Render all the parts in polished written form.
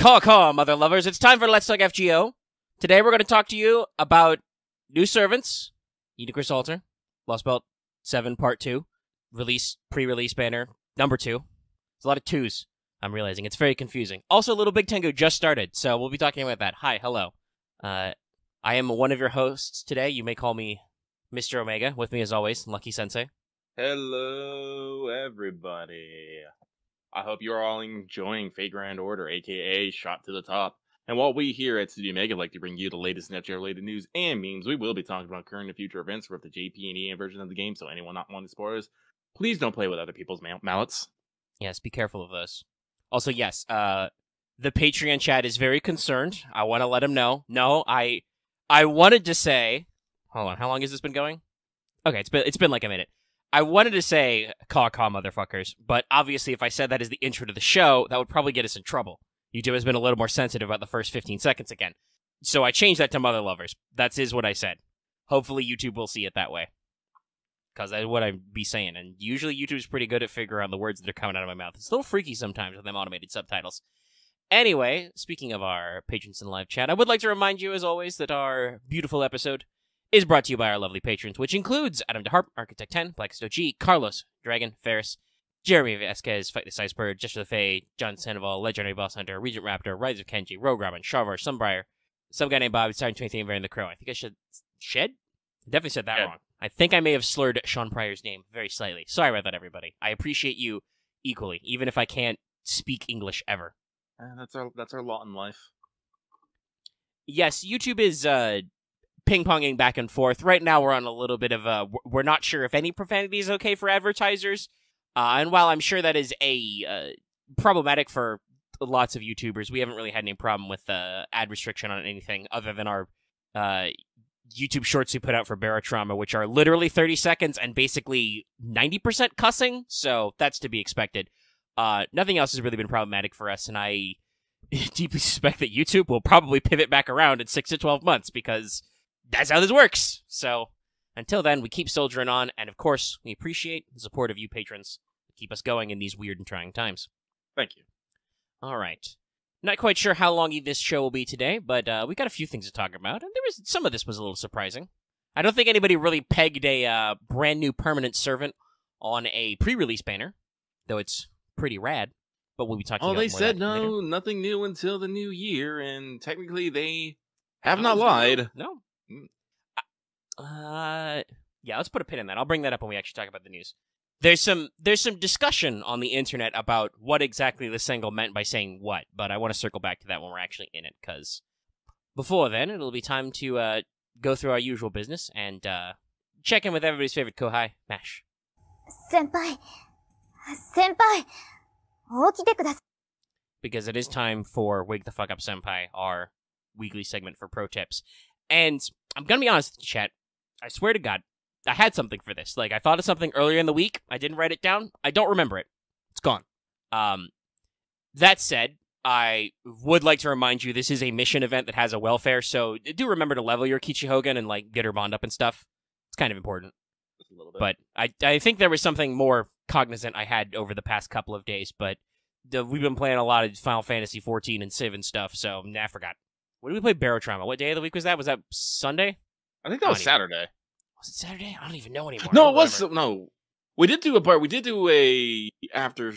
Caw, mother lovers. It's time for Let's Talk FGO. Today we're going to talk to you about new servants, Nitocris Alter, Lost Belt 7 Part 2, pre-release banner, number 2. There's a lot of 2s, I'm realizing. It's very confusing. Also, Little Big Tengu just started, so we'll be talking about that. Hi, hello. I am one of your hosts today. You may call me Mr. Omega. With me, as always, Lucky Sensei. Hello, everybody. I hope you're all enjoying Fate Grand Order, aka Shot to the Top. And while we here at Studio Omega like to bring you the latest NetGeo-related news and memes, we will be talking about current and future events for the JP and EA version of the game, so anyone not wanting spoilers, please don't play with other people's mallets. Yes, be careful of those. Also, yes, the Patreon chat is very concerned. I want to let them know. No, I wanted to say... Hold on, how long has this been going? Okay, it's been like a minute. I wanted to say, caw, motherfuckers, but obviously if I said that as the intro to the show, that would probably get us in trouble. YouTube has been a little more sensitive about the first 15 seconds again. So I changed that to mother lovers. That is what I said. Hopefully YouTube will see it that way. Because that's what I'd be saying. And usually YouTube's pretty good at figuring out the words that are coming out of my mouth. It's a little freaky sometimes with them automated subtitles. Anyway, speaking of our patrons in live chat, I would like to remind you, as always, that our beautiful episode is brought to you by our lovely patrons, which includes Adam DeHarp, Architect 10, Blackest OG, Carlos, Dragon, Ferris, Jeremy Vasquez, Fight the Iceberg, Gesture the Fae, John Sandoval, Legendary Boss Hunter, Regent Raptor, Rise of Kenji, Rogue Robyn, Sharvar, Sunbriar, some guy named Bob, Starting 23, and Varian the Crow. I think I should... Shed? I definitely said that wrong. I think I may have slurred Sean Pryor's name very slightly. Sorry about that, everybody. I appreciate you equally, even if I can't speak English ever. That's our lot in life. Yes, YouTube is ping-ponging back and forth. Right now, we're on a little bit of a... We're not sure if any profanity is okay for advertisers. And while I'm sure that is problematic for lots of YouTubers, we haven't really had any problem with ad restriction on anything other than our YouTube shorts we put out for Barotrauma, which are literally 30 seconds and basically 90% cussing. So that's to be expected. Nothing else has really been problematic for us, and I deeply suspect that YouTube will probably pivot back around in 6 to 12 months because that's how this works. So until then, we keep soldiering on, and of course, we appreciate the support of you patrons to keep us going in these weird and trying times. Thank you. All right. Not quite sure how long this show will be today, but we got a few things to talk about, and some of this was a little surprising. I don't think anybody really pegged a brand new permanent servant on a pre-release banner, though it's pretty rad. But we'll be talking about they said later. Nothing new until the new year, and technically they have not lied. No. Yeah, let's put a pin in that. I'll bring that up when we actually talk about the news. There's some discussion on the internet about what exactly the single meant by saying what, but I want to circle back to that when we're actually in it, because before then, it'll be time to go through our usual business and check in with everybody's favorite Kohai, Mash. Senpai, okite kudasai. Because it is time for Wake the Fuck Up Senpai, our weekly segment for pro tips. And I'm gonna be honest with you, chat. I swear to God, I had something for this. Like, I thought of something earlier in the week. I didn't write it down. I don't remember it. It's gone. That said, I would like to remind you this is a mission event that has a welfare, so do remember to level your Kichihogan and, like, get her bond up and stuff. It's kind of important. Just a little bit. But I think there was something more cognizant I had over the past couple of days, but we've been playing a lot of Final Fantasy 14 and Civ and stuff, so I forgot. When did we play Barotrauma? What day of the week was that? Was that Sunday? I think that was Saturday. Was it Saturday? I don't even know anymore. No, it was no. We did do a after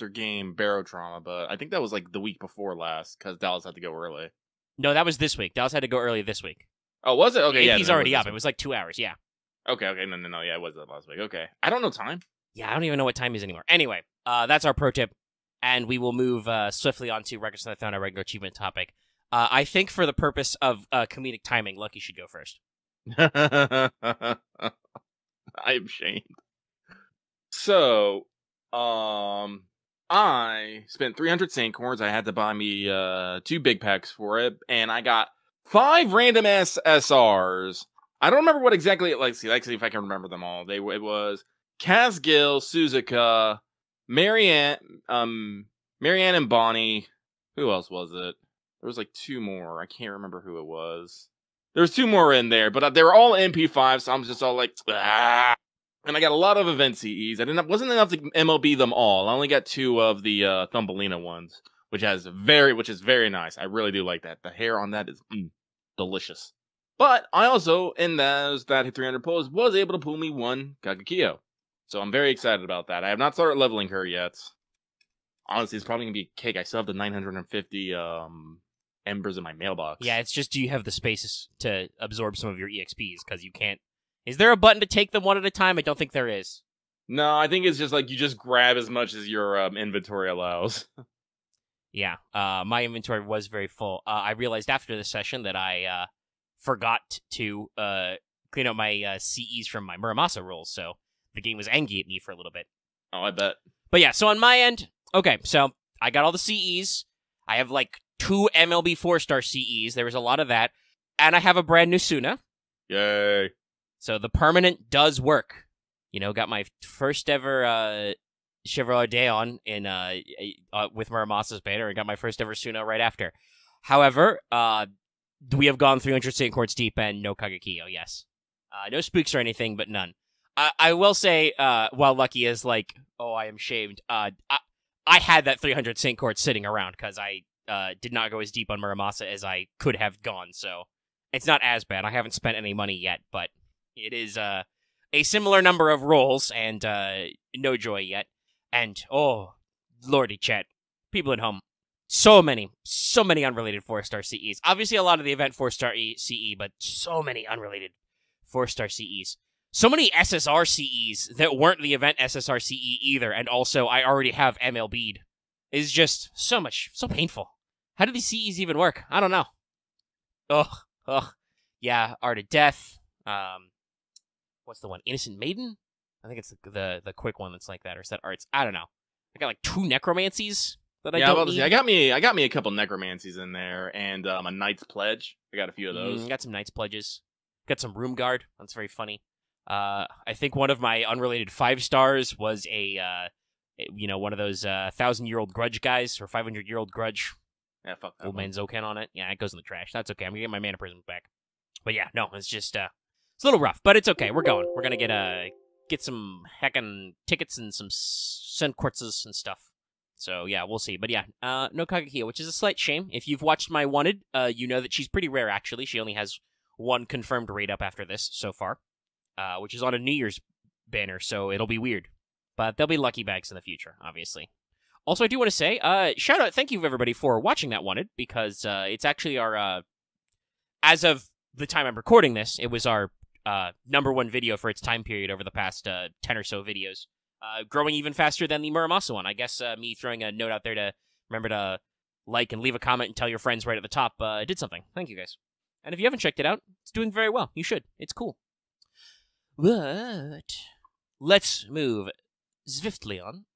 game Barotrauma, but I think that was like the week before last because Dallas had to go early. No, that was this week. Dallas had to go early this week. Oh, was it? Okay, yeah. He's already up. It was like 2 hours. Yeah. Okay. No. Yeah, it was last week. Okay, I don't know time. Yeah, I don't even know what time is anymore. Anyway, that's our pro tip, and we will move swiftly on to Records on the Throne, our regular achievement topic. I think for the purpose of comedic timing, Lucky should go first. I am shamed. So, I spent 300 Sandcorns. I had to buy me 2 big packs for it, and I got 5 random SSRs. I don't remember what exactly. Let's see if I can remember them all. It was Casgill, Suzuka, Marianne and Bonnie. Who else was it? There was like 2 more. I can't remember who it was. There's 2 more in there, but they were all MP5, so I'm just all like, ah. And I got a lot of event CEs. Wasn't enough to MLB them all. I only got 2 of the Thumbelina ones, which is very nice. I really do like that. The hair on that is delicious. But I also, in that 300 pulls, was able to pull me one Kagekyo. So I'm very excited about that. I have not started leveling her yet. Honestly, it's probably going to be cake. I still have the 950 embers in my mailbox. Yeah, it's just, do you have the spaces to absorb some of your EXPs? Because you can't... Is there a button to take them one at a time? I don't think there is. No, I think it's just like you just grab as much as your inventory allows. Yeah, my inventory was very full. I realized after the session that I forgot to clean up my CEs from my Muramasa rolls, so the game was angry at me for a little bit. Oh, I bet. But yeah, so on my end, okay, so I got all the CEs. I have like 2 MLB 4-star CEs. There was a lot of that. And I have a brand new Suna. Yay. So the permanent does work. You know, got my first ever Chevrolet Daon in with Muramasa's banner, and got my first ever Suna right after. However, we have gone 300 Saint Quartz deep and no Kagekyo, yes. No spooks or anything, but none. I will say, while Lucky is like, oh, I am shamed, I had that 300 Saint Quartz sitting around because I did not go as deep on Muramasa as I could have gone, so it's not as bad. I haven't spent any money yet, but it is a similar number of rolls and no joy yet. And, oh, lordy chat, people at home, so many unrelated 4-star CEs. Obviously, a lot of the event 4-star CE, but so many unrelated 4-star CEs. So many SSR CEs that weren't the event SSR CE either, and also I already have MLB'd. It's just so painful. How do these CEs even work? I don't know. Ugh. Yeah, Art of Death. What's the one? Innocent Maiden? I think it's the quick one that's like that, or is that Arts? I don't know. I got like 2 necromancies that I don't need. I got me a couple necromancies in there, and a Knight's Pledge. I got a few of those. Got some Knight's Pledges. Got some Room Guard. That's very funny. I think one of my unrelated 5-stars was one of those 1,000-year-old grudge guys, or 500-year-old grudge. Yeah, fuck that Old man Zokan on it. Yeah, it goes in the trash. That's okay. I'm gonna get my mana prism back. But yeah, no, it's just it's a little rough, but it's okay. We're going. We're gonna get some heckin' tickets and some Sun Quartzes and stuff. So yeah, we'll see. But yeah, no Kagekyo, which is a slight shame. If you've watched my Wanted, you know that she's pretty rare actually. She only has 1 confirmed raid up after this so far, which is on a New Year's banner, so it'll be weird. But there'll be lucky bags in the future, obviously. Also, I do want to say, shout out, thank you everybody for watching that Wanted, because it's actually our, as of the time I'm recording this, it was our #1 video for its time period over the past 10 or so videos. Growing even faster than the Muramasa one. I guess me throwing a note out there to remember to like and leave a comment and tell your friends right at the top did something. Thank you guys. And if you haven't checked it out, it's doing very well. You should. It's cool. But let's move swiftly on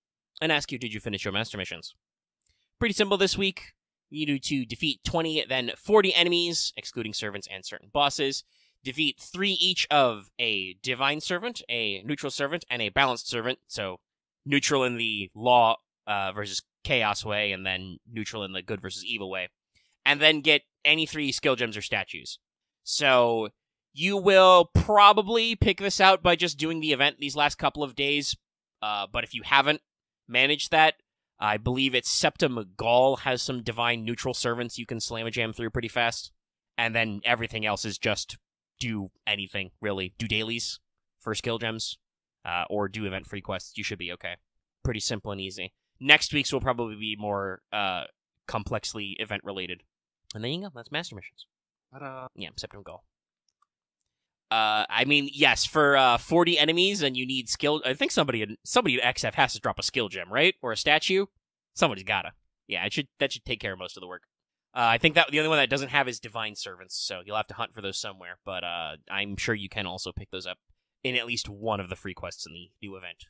and ask you, did you finish your master missions? Pretty simple this week. You need to defeat 20, then 40 enemies, excluding servants and certain bosses. Defeat 3 each of a divine servant, a neutral servant, and a balanced servant. So neutral in the law versus chaos way, and then neutral in the good versus evil way. And then get any 3 skill gems or statues. So you will probably pick this out by just doing the event these last couple of days. But if you haven't managed that, I believe it's Septa Magal has some divine neutral servants you can slam a jam through pretty fast. And then everything else is just do anything, really. Do dailies for skill gems, or do event free quests. You should be okay. Pretty simple and easy. Next week's will probably be more complexly event related. And there you go. That's master missions. Yeah, Septa Magal. I mean, yes, for 40 enemies and you need skill. I think somebody at XF has to drop a skill gem, right? Or a statue. Somebody's gotta. Yeah, that should take care of most of the work. I think that the only one that doesn't have is divine servants, so you'll have to hunt for those somewhere. But I'm sure you can also pick those up in at least one of the free quests in the new event.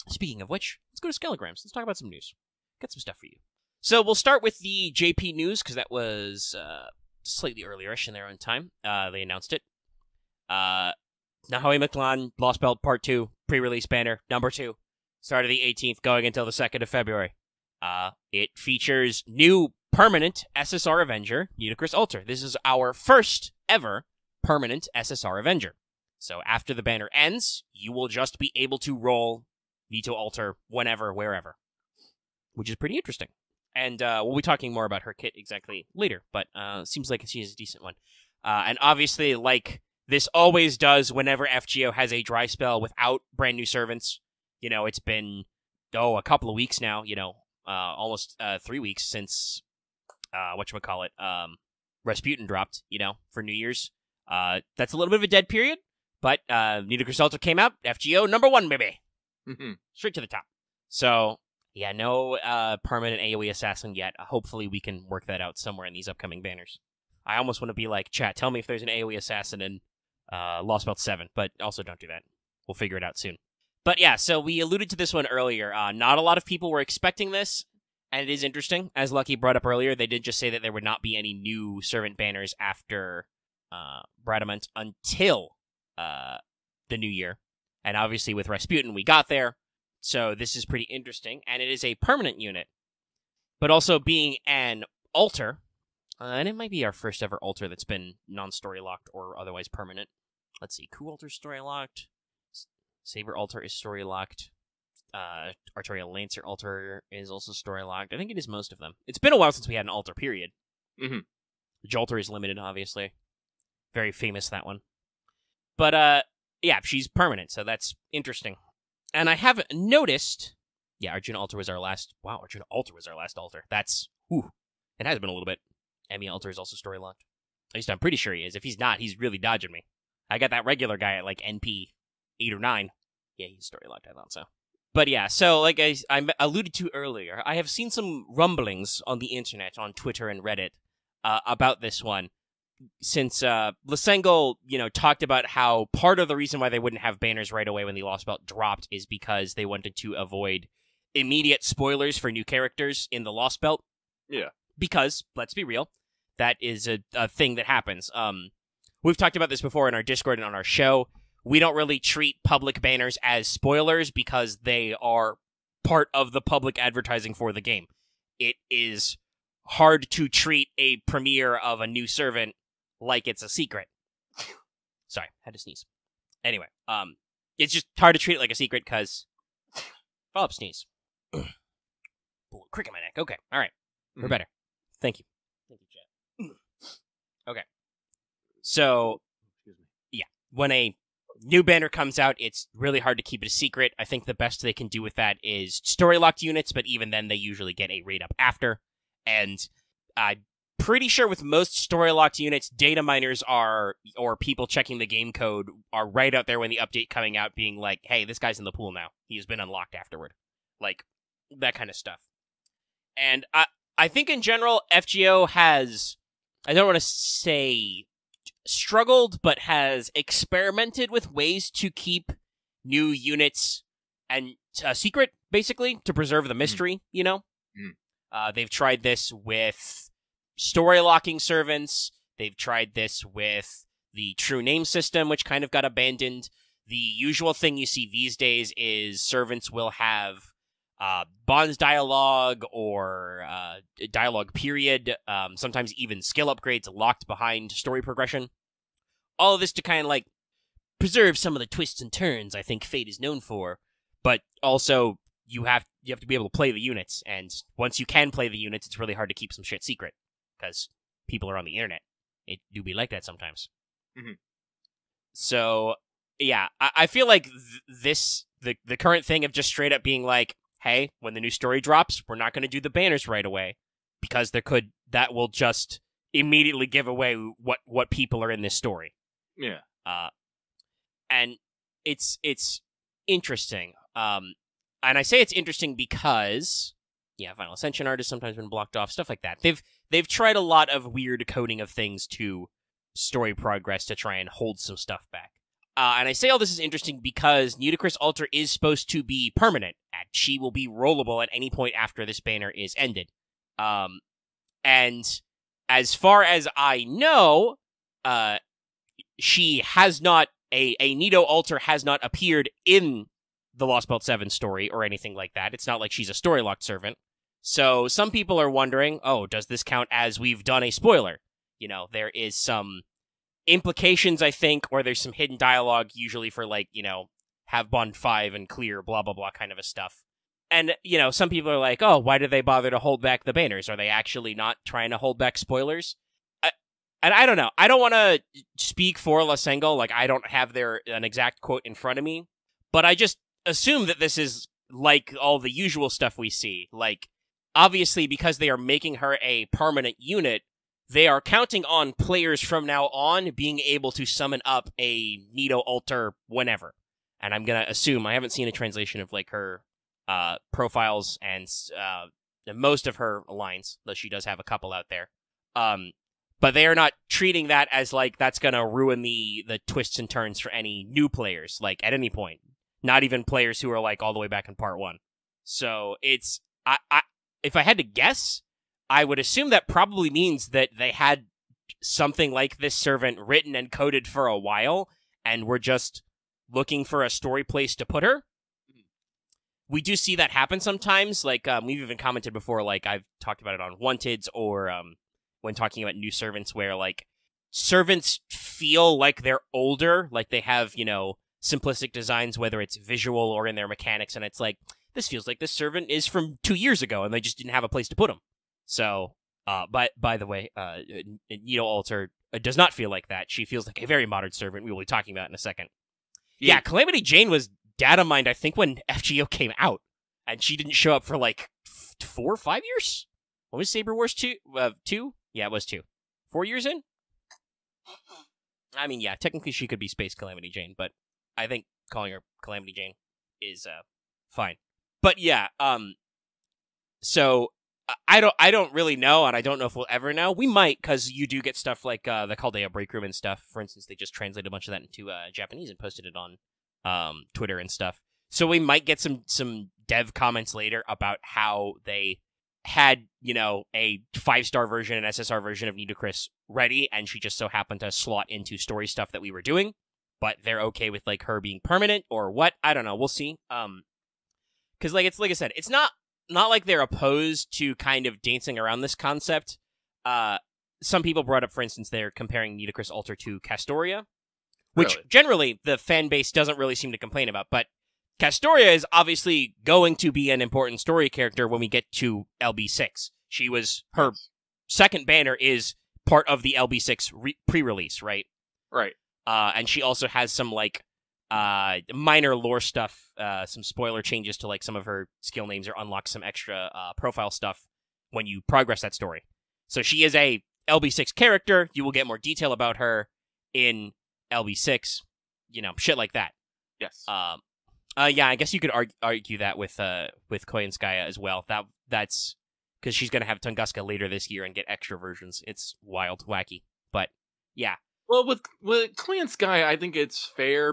Speaking of which, let's go to Skelegrams. Let's talk about some news. Got some stuff for you. So we'll start with the JP news because that was slightly earlier-ish in their own time. They announced it. Nahoe McClan, Lost Belt Part 2, pre-release banner, number 2. Started the 18th, going until the 2nd of February. It features new permanent SSR Avenger, Nitocris Alter. This is our first ever permanent SSR Avenger. So after the banner ends, you will just be able to roll Nito Alter whenever, wherever. Which is pretty interesting. And we'll be talking more about her kit exactly later, but seems like she is a decent one. And obviously, like this always does whenever FGO has a dry spell without brand new servants, it's been, a couple of weeks now, almost 3 weeks since, Rasputin dropped, for New Year's. That's a little bit of a dead period, but Nitocris Alter came out, FGO #1, baby. Straight to the top. So, yeah, no permanent AoE assassin yet. Hopefully we can work that out somewhere in these upcoming banners. I almost want to be like, chat, tell me if there's an AoE assassin in Lost Belt 7, but also don't do that. We'll figure it out soon. But yeah, so we alluded to this one earlier. Not a lot of people were expecting this, and it is interesting. As Lucky brought up earlier, they did just say that there would not be any new servant banners after Bradamant until the new year. And obviously with Rasputin, we got there. So this is pretty interesting, and it is a permanent unit. But also being an altar, and it might be our first ever altar that's been non-story locked or otherwise permanent. Let's see, Coup Altar story locked. Saber Altar is story locked. Artorial Lancer Altar is also story locked. I think it is most of them. It's been a while since we had an altar, period. The Jalter is limited, obviously. Very famous, that one. But, yeah, she's permanent, so that's interesting. And I have noticed... Yeah, Arjuna Altar was our last... Wow, Arjuna Altar was our last altar. That's... Whew. It has been a little bit. Emmy Altar is also story locked. At least I'm pretty sure he is. If he's not, he's really dodging me. I got that regular guy at, like, NP 8 or 9. Yeah, he's story locked, I thought so. But yeah, so like I alluded to earlier, I have seen some rumblings on the internet, on Twitter and Reddit, about this one. Since Lysengal, talked about how part of the reason why they wouldn't have banners right away when the Lost Belt dropped is because they wanted to avoid immediate spoilers for new characters in the Lost Belt. Yeah. Because, let's be real, that is a thing that happens. We've talked about this before in our Discord and on our show. We don't really treat public banners as spoilers because they are part of the public advertising for the game. It is hard to treat a premiere of a new servant like it's a secret. Sorry, had to sneeze. Anyway, it's just hard to treat it like a secret because... Follow up sneeze. Crick in my neck. Okay, all right. We're better. Thank you. Thank you, Chad. Okay. So, yeah, when a new banner comes out, it's really hard to keep it a secret. I think the best they can do with that is story-locked units, but even then they usually get a raid up after. And I'm pretty sure with most story-locked units, data miners or people checking the game code are right out there when the update coming out being like, hey, this guy's in the pool now. He's been unlocked afterward. Like, that kind of stuff. And I think in general, FGO has, I don't want to say struggled, but has experimented with ways to keep new units and secret, basically, to preserve the mystery, They've tried this with story locking servants. They've tried this with the true name system, which kind of got abandoned. The usual thing you see these days is servants will have bonds dialogue or dialogue period, sometimes even skill upgrades locked behind story progression. All of this to kind of like preserve some of the twists and turns I think Fate is known for, but also you have to be able to play the units, and once you can play the units, it's really hard to keep some shit secret because people are on the internet. It do be like that sometimes. So yeah, I feel like the current thing of just straight up being like, hey, when the new story drops, we're not going to do the banners right away because that will just immediately give away what people are in this story. Yeah. And it's interesting. And I say it's interesting because, yeah, Final Ascension art has sometimes been blocked off, stuff like that. They've tried a lot of weird coding of things to story progress to try and hold some stuff back. And I say all this is interesting because Nitocris Alter is supposed to be permanent, and she will be rollable at any point after this banner is ended. And as far as I know, she has not, a Nito Alter has not appeared in the Lost Belt 7 story or anything like that. It's not like she's a story-locked servant. So some people are wondering, oh, does this count as we've done a spoiler? There is some implications, I think, or there's some hidden dialogue, usually for, like, have Bond 5 and clear, blah, blah, blah kind of a stuff. And, some people are like, oh, why did they bother to hold back the banners? Are they actually not trying to hold back spoilers? And I don't know. I don't want to speak for Lasengo. Like, I don't have an exact quote in front of me. But I just assume that this is like all the usual stuff we see. Like, obviously, because they are making her a permanent unit, they are counting on players from now on being able to summon up a Nitocris Alter whenever. And I'm going to assume, I haven't seen a translation of, like, her profiles and most of her lines, though she does have a couple out there. But they are not treating that as, like, that's going to ruin the twists and turns for any new players, like, at any point. Not even players who are, like, all the way back in part 1. So it's... if I had to guess, I would assume that probably means that they had something like this servant written and coded for a while, and were just looking for a story place to put her. We do see that happen sometimes. Like, we've even commented before, like, I've talked about it on Wanteds, or when talking about new servants, where, like, servants feel like they're older, like they have, simplistic designs, whether it's visual or in their mechanics, and it's like, this feels like this servant is from 2 years ago, and they just didn't have a place to put him. So, by the way, Nitocris Alter does not feel like that. She feels like a very modern servant. We will be talking about in a second. Yeah, Calamity Jane was data mined, I think, when FGO came out, and she didn't show up for like 4 or 5 years. What was Saber Wars 2? 2? Yeah, it was 2. 4 years in? I mean, yeah, technically she could be Space Calamity Jane, but I think calling her Calamity Jane is fine. But yeah, so I don't really know, and I don't know if we'll ever know. We might, because you do get stuff like the Chaldea break room and stuff. For instance, they just translated a bunch of that into Japanese and posted it on Twitter and stuff. So we might get some dev comments later about how they had, a 5-star version and SSR version of Nitocris ready, and she just so happened to slot into story stuff that we were doing. But they're okay with, like, her being permanent or what? I don't know. We'll see. Because, like I said, it's not like they're opposed to kind of dancing around this concept. Some people brought up, for instance, they're comparing Nitocris Alter to Castoria, which generally the fan base doesn't really seem to complain about. But Castoria is obviously going to be an important story character when we get to LB6. Her second banner is part of the LB6 pre-release, right? Right. And she also has some, like, minor lore stuff, some spoiler changes to, like, some of her skill names, or unlock some extra profile stuff when you progress that story. So she is a LB6 character. You will get more detail about her in LB6, shit like that. Yes. Yeah, I guess you could argue that with Koyanskaya as well. That's because she's going to have Tunguska later this year and get extra versions. It's wild, wacky. But, yeah. Well, with Clan Sky, I think it's fair,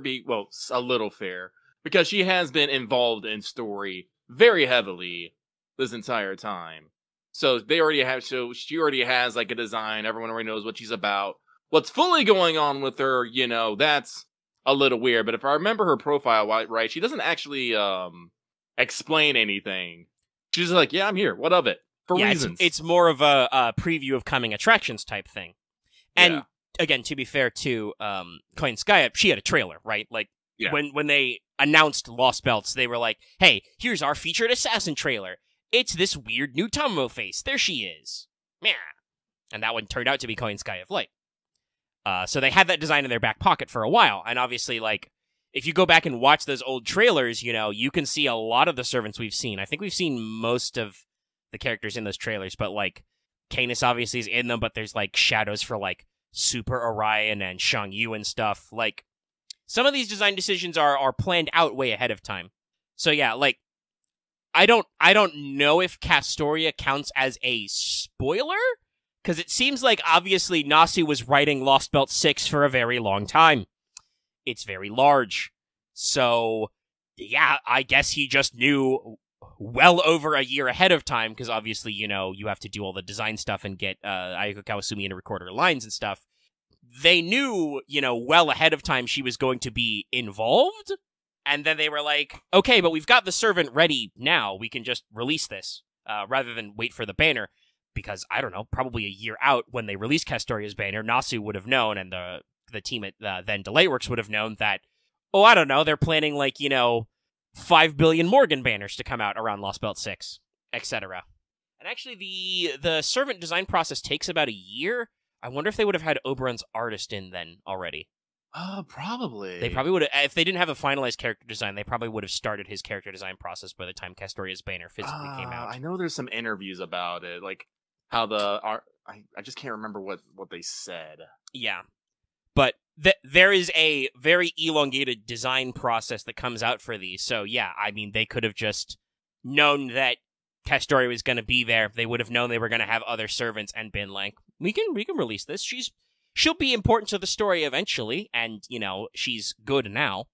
a little fair, because she has been involved in story very heavily this entire time. So she already has, like, a design. Everyone already knows what she's about. What's fully going on with her, that's a little weird. But if I remember her profile right, she doesn't actually explain anything. She's just like, yeah, I'm here. What of it? For reasons. It's more of a preview of coming attractions type thing. And... Yeah. Again, to be fair to Koyanskaya, she had a trailer, right? Like, when they announced Lost Belts, they were like, hey, here's our featured assassin trailer. It's this weird new Tomomo face. There she is. Meh. And that one turned out to be Koyanskaya of Light. So they had that design in their back pocket for a while. And obviously, like, if you go back and watch those old trailers, you can see a lot of the servants we've seen. I think we've seen most of the characters in those trailers, but, like, Canis obviously is in them, but there's, like, shadows for, like, Super Orion and Shang Yu and stuff. Like, some of these design decisions are planned out way ahead of time. So yeah, like, I don't know if Castoria counts as a spoiler, because it seems like obviously Nasu was writing Lost Belt 6 for a very long time. It's very large. So yeah, I guess he just knew well over a year ahead of time, because obviously, you have to do all the design stuff and get Ayako Kawasumi to record her lines and stuff. They knew, well ahead of time she was going to be involved, and then they were like, okay, but we've got the servant ready now. We can just release this, rather than wait for the banner, because, I don't know, probably a year out when they released Castoria's banner, Nasu would have known, and the team at then DelayWorks would have known that, I don't know, they're planning, like, 5 billion Morgan banners to come out around Lost Belt 6, etc. And actually, the servant design process takes about a year. I wonder if they would have had Oberon's artist in then already. Probably. They probably would have, if they didn't have a finalized character design, they probably would have started his character design process by the time Castoria's banner physically came out. I know there's some interviews about it, like how the art. I just can't remember what they said. Yeah, but there is a very elongated design process that comes out for these. So yeah, I mean, they could have just known that Castoria was going to be there. They would have known they were going to have other servants and been like, we can release this. She'll be important to the story eventually, and she's good now.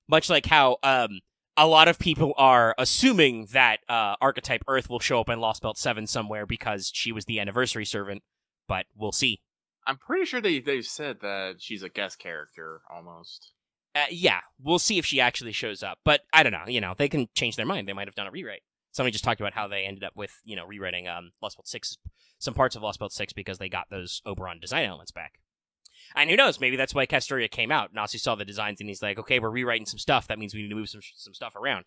Much like how a lot of people are assuming that Archetype Earth will show up in Lost Belt 7 somewhere because she was the anniversary servant, but we'll see. I'm pretty sure they've said that she's a guest character almost. Yeah, we'll see if she actually shows up. But I don't know. They can change their mind. They might have done a rewrite. Somebody just talked about how they ended up with, rewriting Lost Belt 6, some parts of Lost Belt 6 because they got those Oberon design elements back. And who knows, maybe that's why Castoria came out. Nasu saw the designs and he's like, okay, we're rewriting some stuff. That means we need to move some stuff around.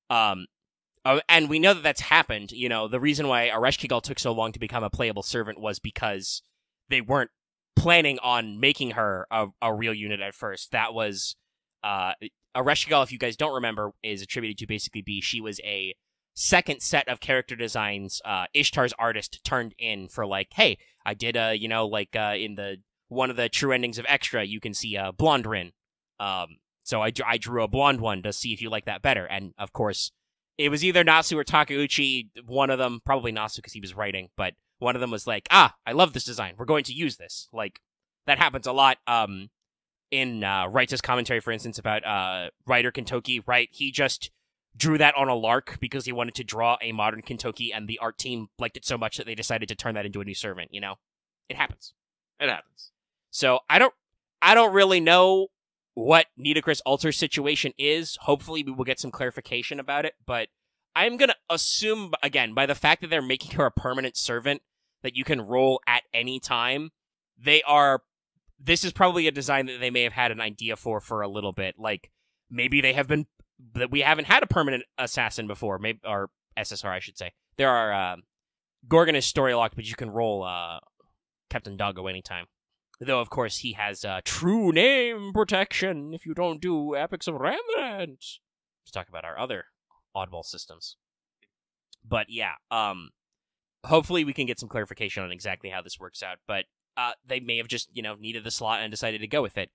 And we know that that's happened. The reason why Ereshkigal took so long to become a playable servant was because they weren't planning on making her a real unit at first. That was Ereshkigal, if you guys don't remember, is attributed to basically be she was a second set of character designs Ishtar's artist turned in for, like, hey, I did in the one of the true endings of Extra, you can see a blonde Rin. So I drew a blonde one to see if you like that better. And of course, it was either Nasu or Takeuchi, one of them, probably Nasu because he was writing, but one of them was like, I love this design. We're going to use this. Like, that happens a lot in Wright's commentary, for instance, about writer Kentoki, right? He just drew that on a lark because he wanted to draw a modern Kentoki, and the art team liked it so much that they decided to turn that into a new servant, It happens. It happens. So I don't really know what Nitocris Alter's situation is. Hopefully we will get some clarification about it, but I'm going to assume, again, by the fact that they're making her a permanent servant that you can roll at any time, this is probably a design that they may have had an idea for a little bit. Like, maybe that we haven't had a permanent assassin before, maybe, or SSR, I should say. There are Gorgon is story locked, but you can roll Captain Doggo anytime. Though, of course, he has true name protection if you don't do Epics of Remnant. To talk about our other oddball systems. But yeah, hopefully we can get some clarification on exactly how this works out. But they may have just, needed the slot and decided to go with it.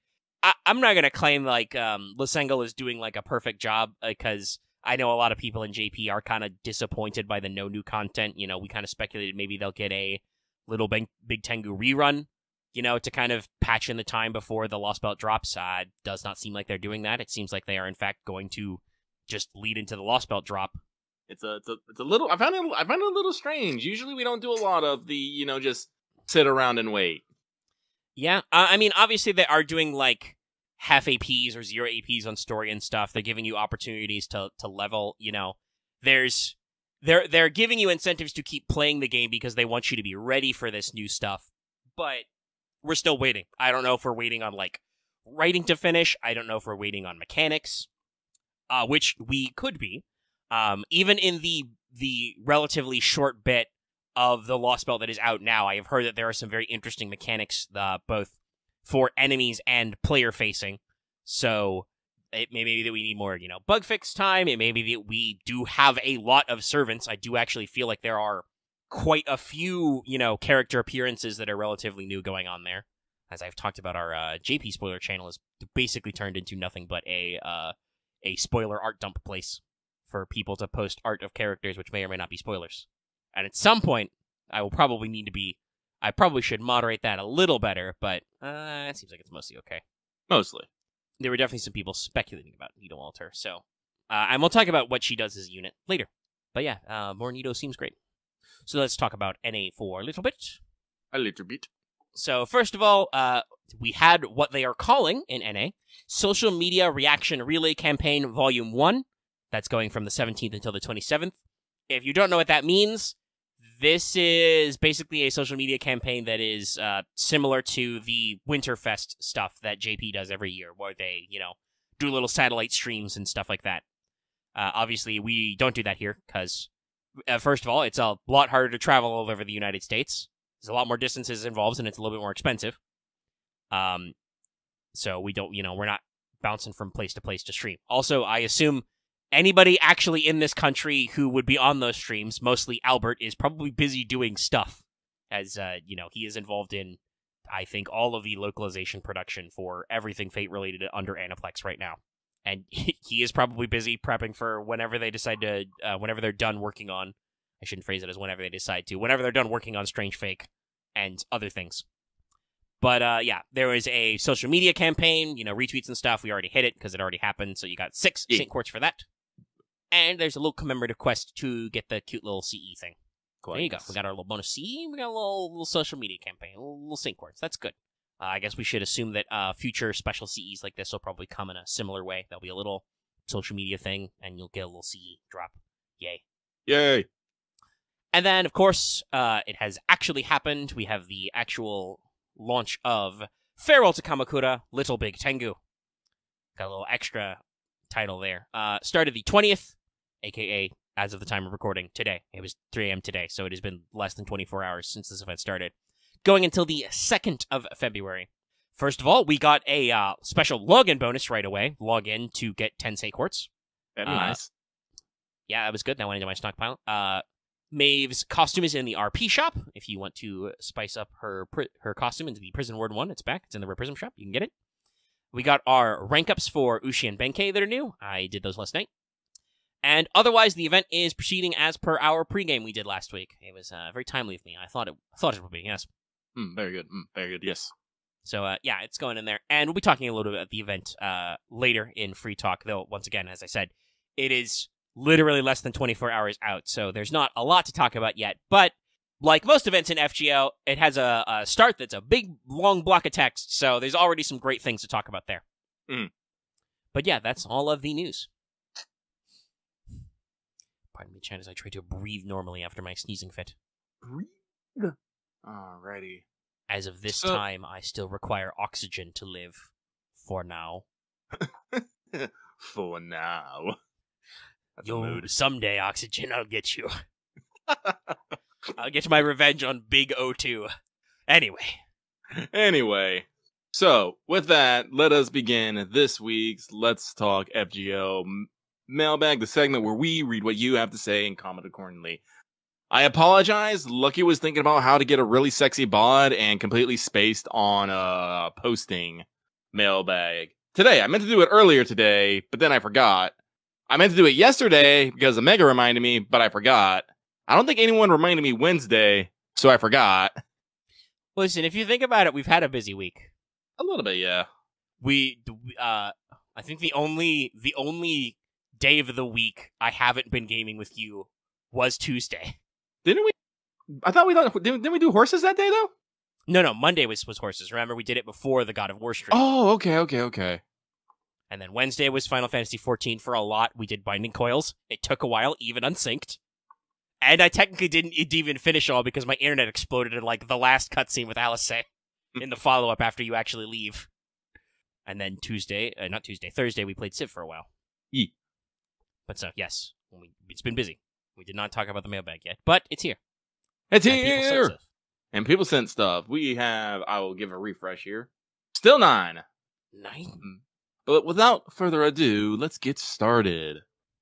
I'm not going to claim, like, Lasengel is doing, like, a perfect job, because I know a lot of people in JP are kind of disappointed by the no new content. We kind of speculated maybe they'll get a little Big Tengu rerun, to kind of patch in the time before the Lost Belt drops. Does not seem like they're doing that. It seems like they are, in fact, going to just lead into the Lost Belt drop. It's a little. I find it a little strange. Usually we don't do a lot of the, just sit around and wait. Yeah, I mean, obviously they are doing, like, half APs or 0 APs on story and stuff. They're giving you opportunities to level, They're giving you incentives to keep playing the game because they want you to be ready for this new stuff. But we're still waiting. I don't know if we're waiting on, like, writing to finish. I don't know if we're waiting on mechanics, which we could be. Even in the relatively short bit of the Lost Belt that is out now, I have heard that there are some very interesting mechanics, both for enemies and player facing. So it may be that we need more, bug fix time. It may be that we do have a lot of servants. I do actually feel like there are quite a few, character appearances that are relatively new going on there. As I've talked about, our JP spoiler channel is basically turned into nothing but a spoiler art dump place for people to post art of characters which may or may not be spoilers. And at some point, I probably should moderate that a little better, but it seems like it's mostly okay. Mostly. There were definitely some people speculating about Nito Alter, so and we'll talk about what she does as a unit later. But yeah, more Nito seems great. So let's talk about NA for a little bit. A little bit. So first of all, we had what they are calling in NA Social Media Reaction Relay Campaign Volume 1. That's going from the 17th until the 27th. If you don't know what that means, this is basically a social media campaign that is similar to the Winterfest stuff that JP does every year, where they, do little satellite streams and stuff like that. Obviously, we don't do that here because, first of all, it's a lot harder to travel all over the United States. There's a lot more distances involved, and it's a little bit more expensive. So we don't, we're not bouncing from place to stream. Also, I assume anybody actually in this country who would be on those streams, mostly Albert, is probably busy doing stuff, as, he is involved in, I think, all of the localization production for everything Fate-related under Aniplex right now. And he is probably busy prepping for whenever they decide to, whenever they're done working on, I shouldn't phrase it as whenever they decide to, whenever they're done working on Strange Fake and other things. But, yeah, there was a social media campaign, retweets and stuff. We already hit it because it already happened, so you got 6 Saint Quartz for that. And there's a little commemorative quest to get the cute little CE thing. Cool. There you go. We got our little bonus CE, we got a little social media campaign, a little Saint Quartz. That's good. I guess we should assume that future special CEs like this will probably come in a similar way. There'll be a little social media thing, and you'll get a little CE drop. Yay. Yay. And then, of course, it has actually happened. We have the actual launch of Farewell to Kamakura, Little Big Tengu. Got a little extra title there. Started the 20th, a.k.a. as of the time of recording, today. It was 3 a.m. today, so it has been less than 24 hours since this event started. Going until the 2nd of February. First of all, we got a special login bonus right away. Log in to get 10 Saint Quartz. That'd be nice. Yeah, that was good. That went into my stockpile. Maeve's costume is in the RP shop. If you want to spice up her costume into the Prison Ward 1, it's back. It's in the Red Prism shop. You can get it. We got our rank ups for Ushi and Benkei that are new. I did those last night. And otherwise, the event is proceeding as per our pregame we did last week. It was very timely of me. I thought it would be, yes. Very good. Very good, yes. So, yeah, it's going in there. And we'll be talking a little bit about the event later in Free Talk, though, once again, as I said, it is literally less than 24 hours out, so there's not a lot to talk about yet. But, like most events in FGO, it has a start that's a big, long block of text, so there's already some great things to talk about there. But yeah, that's all of the news. Pardon me, chat, as I try to breathe normally after my sneezing fit. Breathe. Alrighty. As of this time, I still require oxygen to live. For now. For now. Someday, oxygen, I'll get you. I'll get my revenge on Big O2. Anyway. So, with that, let us begin this week's Let's Talk FGO Mailbag, the segment where we read what you have to say and comment accordingly. I apologize. Lucky was thinking about how to get a really sexy bod and completely spaced on posting Mailbag today. I meant to do it earlier today, but then I forgot. I meant to do it yesterday because Omega reminded me, but I forgot. I don't think anyone reminded me Wednesday, so I forgot. Listen, if you think about it, we've had a busy week. A little bit, yeah. I think the only day of the week I haven't been gaming with you was Tuesday. Didn't we? Didn't we do horses that day, though? No, Monday was horses. Remember, we did it before the God of War stream. Oh, okay. And then Wednesday was Final Fantasy XIV for a lot. We did Binding Coils. It took a while, even unsynced. And I technically didn't even finish all because my internet exploded in, like, the last cutscene with Alice in the follow-up after you actually leave. And then Thursday, we played Civ for a while. Yeah. But so, yes, it's been busy. We did not talk about the mailbag yet, but it's here. It's here! And people sent stuff. We have, I will give a refresh here, still 9. 9? But without further ado, let's get started.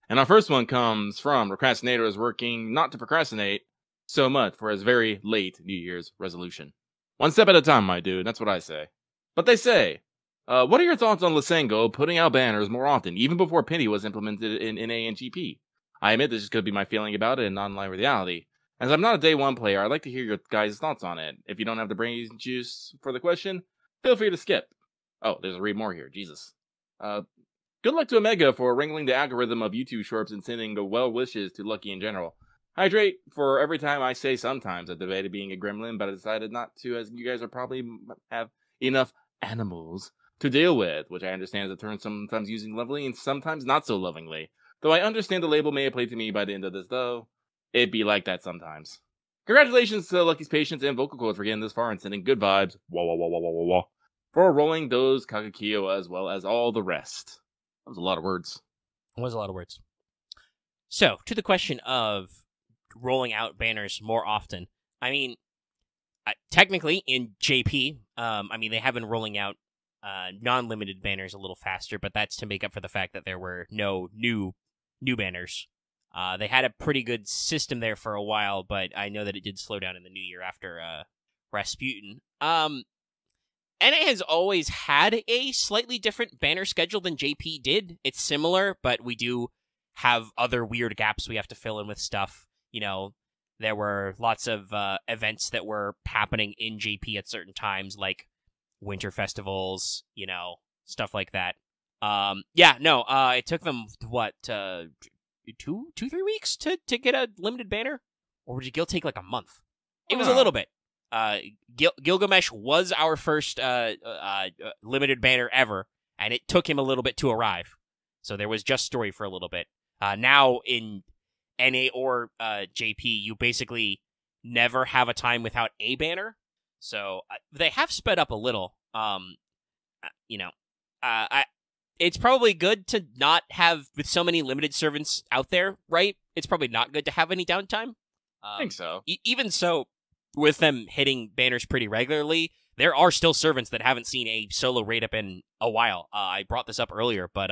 And our first one comes from Procrastinator is working not to procrastinate so much for his very late New Year's resolution. One step at a time, my dude. That's what I say. But they say, what are your thoughts on Lysengo putting out banners more often, even before Penny was implemented in NA and GP? I admit this could be my feeling about it in online reality. As I'm not a day one player, I'd like to hear your guys' thoughts on it. If you don't have the brain juice for the question, feel free to skip. Oh, there's a read more here. Jesus. Good luck to Omega for wrangling the algorithm of YouTube shorts and sending the well wishes to Lucky in general. Hydrate for every time I say sometimes. I debated being a gremlin, but I decided not to, as you guys are probably have enough animals to deal with, which I understand is a term sometimes using lovingly and sometimes not so lovingly. Though I understand the label may apply to me by the end of this, though. It'd be like that sometimes. Congratulations to Lucky's patience and vocal cords for getting this far and sending good vibes. Wah. For rolling those Kagakyo as well as all the rest. That was a lot of words. It was a lot of words. So, to the question of rolling out banners more often, I mean, technically in JP, I mean, they have been rolling out non-limited banners a little faster, but that's to make up for the fact that there were no new banners. They had a pretty good system there for a while, but I know that it did slow down in the new year after Rasputin. NA has always had a slightly different banner schedule than JP did. It's similar, but we do have other weird gaps we have to fill in with stuff. You know, there were lots of events that were happening in JP at certain times, like winter festivals, you know, stuff like that. It took them, 2-3 weeks to get a limited banner? Or did Gil take like a month? It was a little bit. Gilgamesh was our first limited banner ever, and it took him a little bit to arrive. So there was just story for a little bit. Now in NA or JP, you basically never have a time without a banner. So they have sped up a little. It's probably good to not have, with so many limited servants out there, right? It's probably not good to have any downtime. I think so. Even so, with them hitting banners pretty regularly, there are still servants that haven't seen a solo raid up in a while. I brought this up earlier, but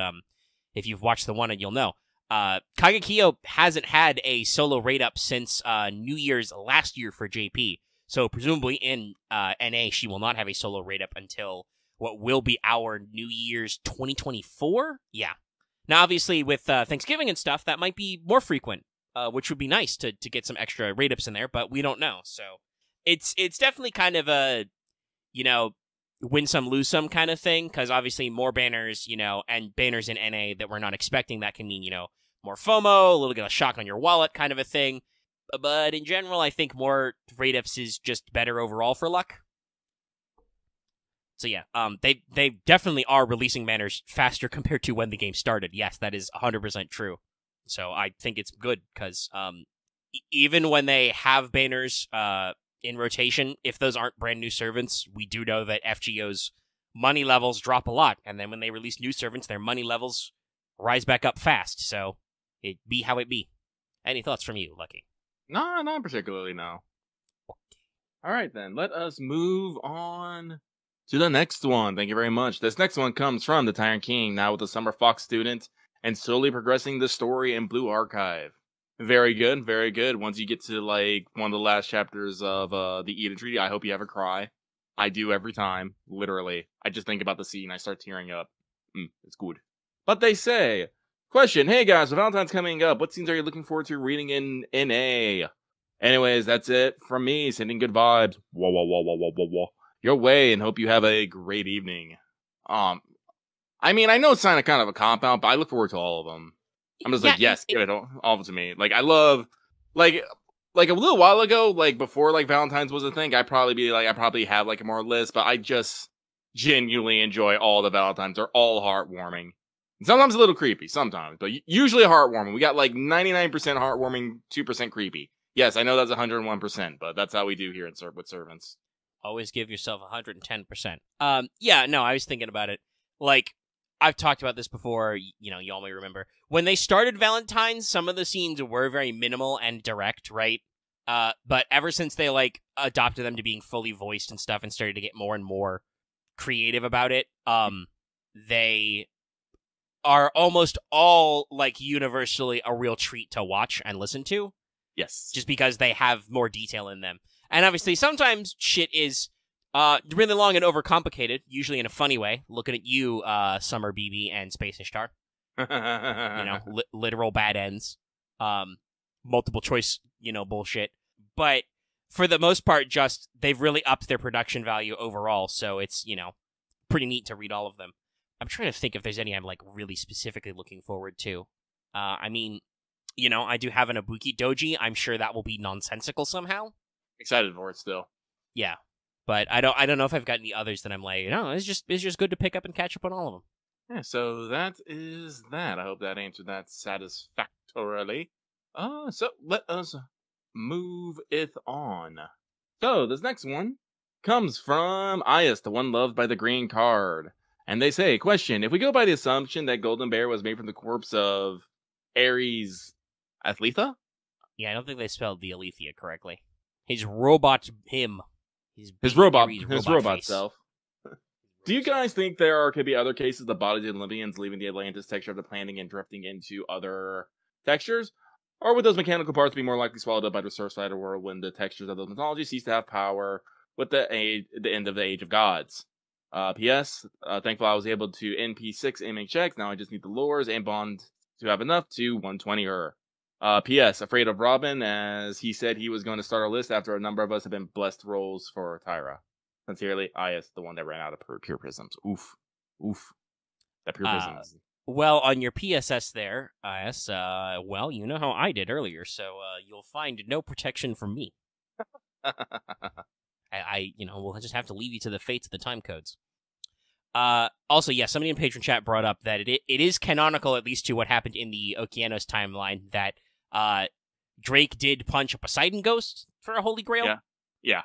if you've watched the one, you'll know. Kagekyo hasn't had a solo raid up since New Year's last year for JP. So presumably in NA, she will not have a solo raid up until what will be our New Year's 2024? Yeah. Now, obviously, with Thanksgiving and stuff, that might be more frequent, which would be nice to get some extra raid ups in there, but we don't know. So it's definitely kind of a, win some, lose some kind of thing, because obviously more banners, and banners in NA that we're not expecting, that can mean, more FOMO, a little bit of shock on your wallet kind of a thing. But in general, I think more raid ups is just better overall for luck. So yeah, they definitely are releasing banners faster compared to when the game started. Yes, that is 100% true. So I think it's good because even when they have banners in rotation, if those aren't brand new servants, we do know that FGO's money levels drop a lot, and then when they release new servants, their money levels rise back up fast. So it be how it be. Any thoughts from you, Lucky? No, not particularly, no. Okay. All right, then. Let us move on to the next one. Thank you very much. This next one comes from the Tyrant King, now with a Summer Fox student, and slowly progressing the story in Blue Archive. Very good, very good. Once you get to, one of the last chapters of the Eden Treaty, I hope you have a cry. I do every time, literally. I just think about the scene, I start tearing up. It's good. But they say... Question, hey guys, with Valentine's coming up, what scenes are you looking forward to reading in NA? Anyways, that's it from me, sending good vibes. Whoa. Your way, and hope you have a great evening. I know it's kind of a cop-out, but I look forward to all of them. I'm just give it all of it to me. I love, a little while ago, before, Valentine's was a thing, I probably have, a more list, but I just genuinely enjoy all the Valentines. They're all heartwarming. Sometimes a little creepy, sometimes, but usually heartwarming. We got 99% heartwarming, 2% creepy. Yes, I know that's 101%, but that's how we do here with servants. Always give yourself 110%. I was thinking about it. I've talked about this before, y'all may remember. When they started Valentine's, some of the scenes were very minimal and direct, right? But ever since they, adopted them to being fully voiced and stuff and started to get more and more creative about it, they are almost all, universally a real treat to watch and listen to. Yes. Just because they have more detail in them. And obviously, sometimes shit is really long and overcomplicated, usually in a funny way. Looking at you, Summer BB and Space Ishtar. Literal bad ends. Multiple choice, bullshit. But for the most part, they've really upped their production value overall, so it's, pretty neat to read all of them. I'm trying to think if there's any I'm, really specifically looking forward to. I do have an Ibuki Doji. I'm sure that will be nonsensical somehow. Excited for it still. Yeah. But I don't know if I've got any others that I'm it's just good to pick up and catch up on all of them. Yeah, so that is that. I hope that answered that satisfactorily. So let us move it on. So this next one comes from Ayas, the one loved by the green card. And they say, question, if we go by the assumption that Golden Bear was made from the corpse of Ares Athletha? Yeah, I don't think they spelled the Alethea correctly. His robot him. His robot face. self. Do you guys think there could be other cases of bodied Olympians leaving the Atlantis texture of the planet and drifting into other textures? Or would those mechanical parts be more likely swallowed up by the surf-side of the world when the textures of those mythologies cease to have power with the end of the Age of Gods? P.S. Thankful I was able to NP6 aiming checks. Now I just need the lures and bond to have enough to 120 her. P.S. Afraid of Robyn, as he said he was going to start a list after a number of us have been blessed roles for Tyra. Sincerely, I.S. the one that ran out of pure prisms. Oof. That pure prisms. Well, on your PSS there, I.S., well, you know how I did earlier, so you'll find no protection from me. We'll just have to leave you to the fates of the time codes. Also, yeah, somebody in Patron Chat brought up that it is canonical, at least to what happened in the Okeanos timeline, that Drake did punch a Poseidon ghost for a Holy Grail. Yeah.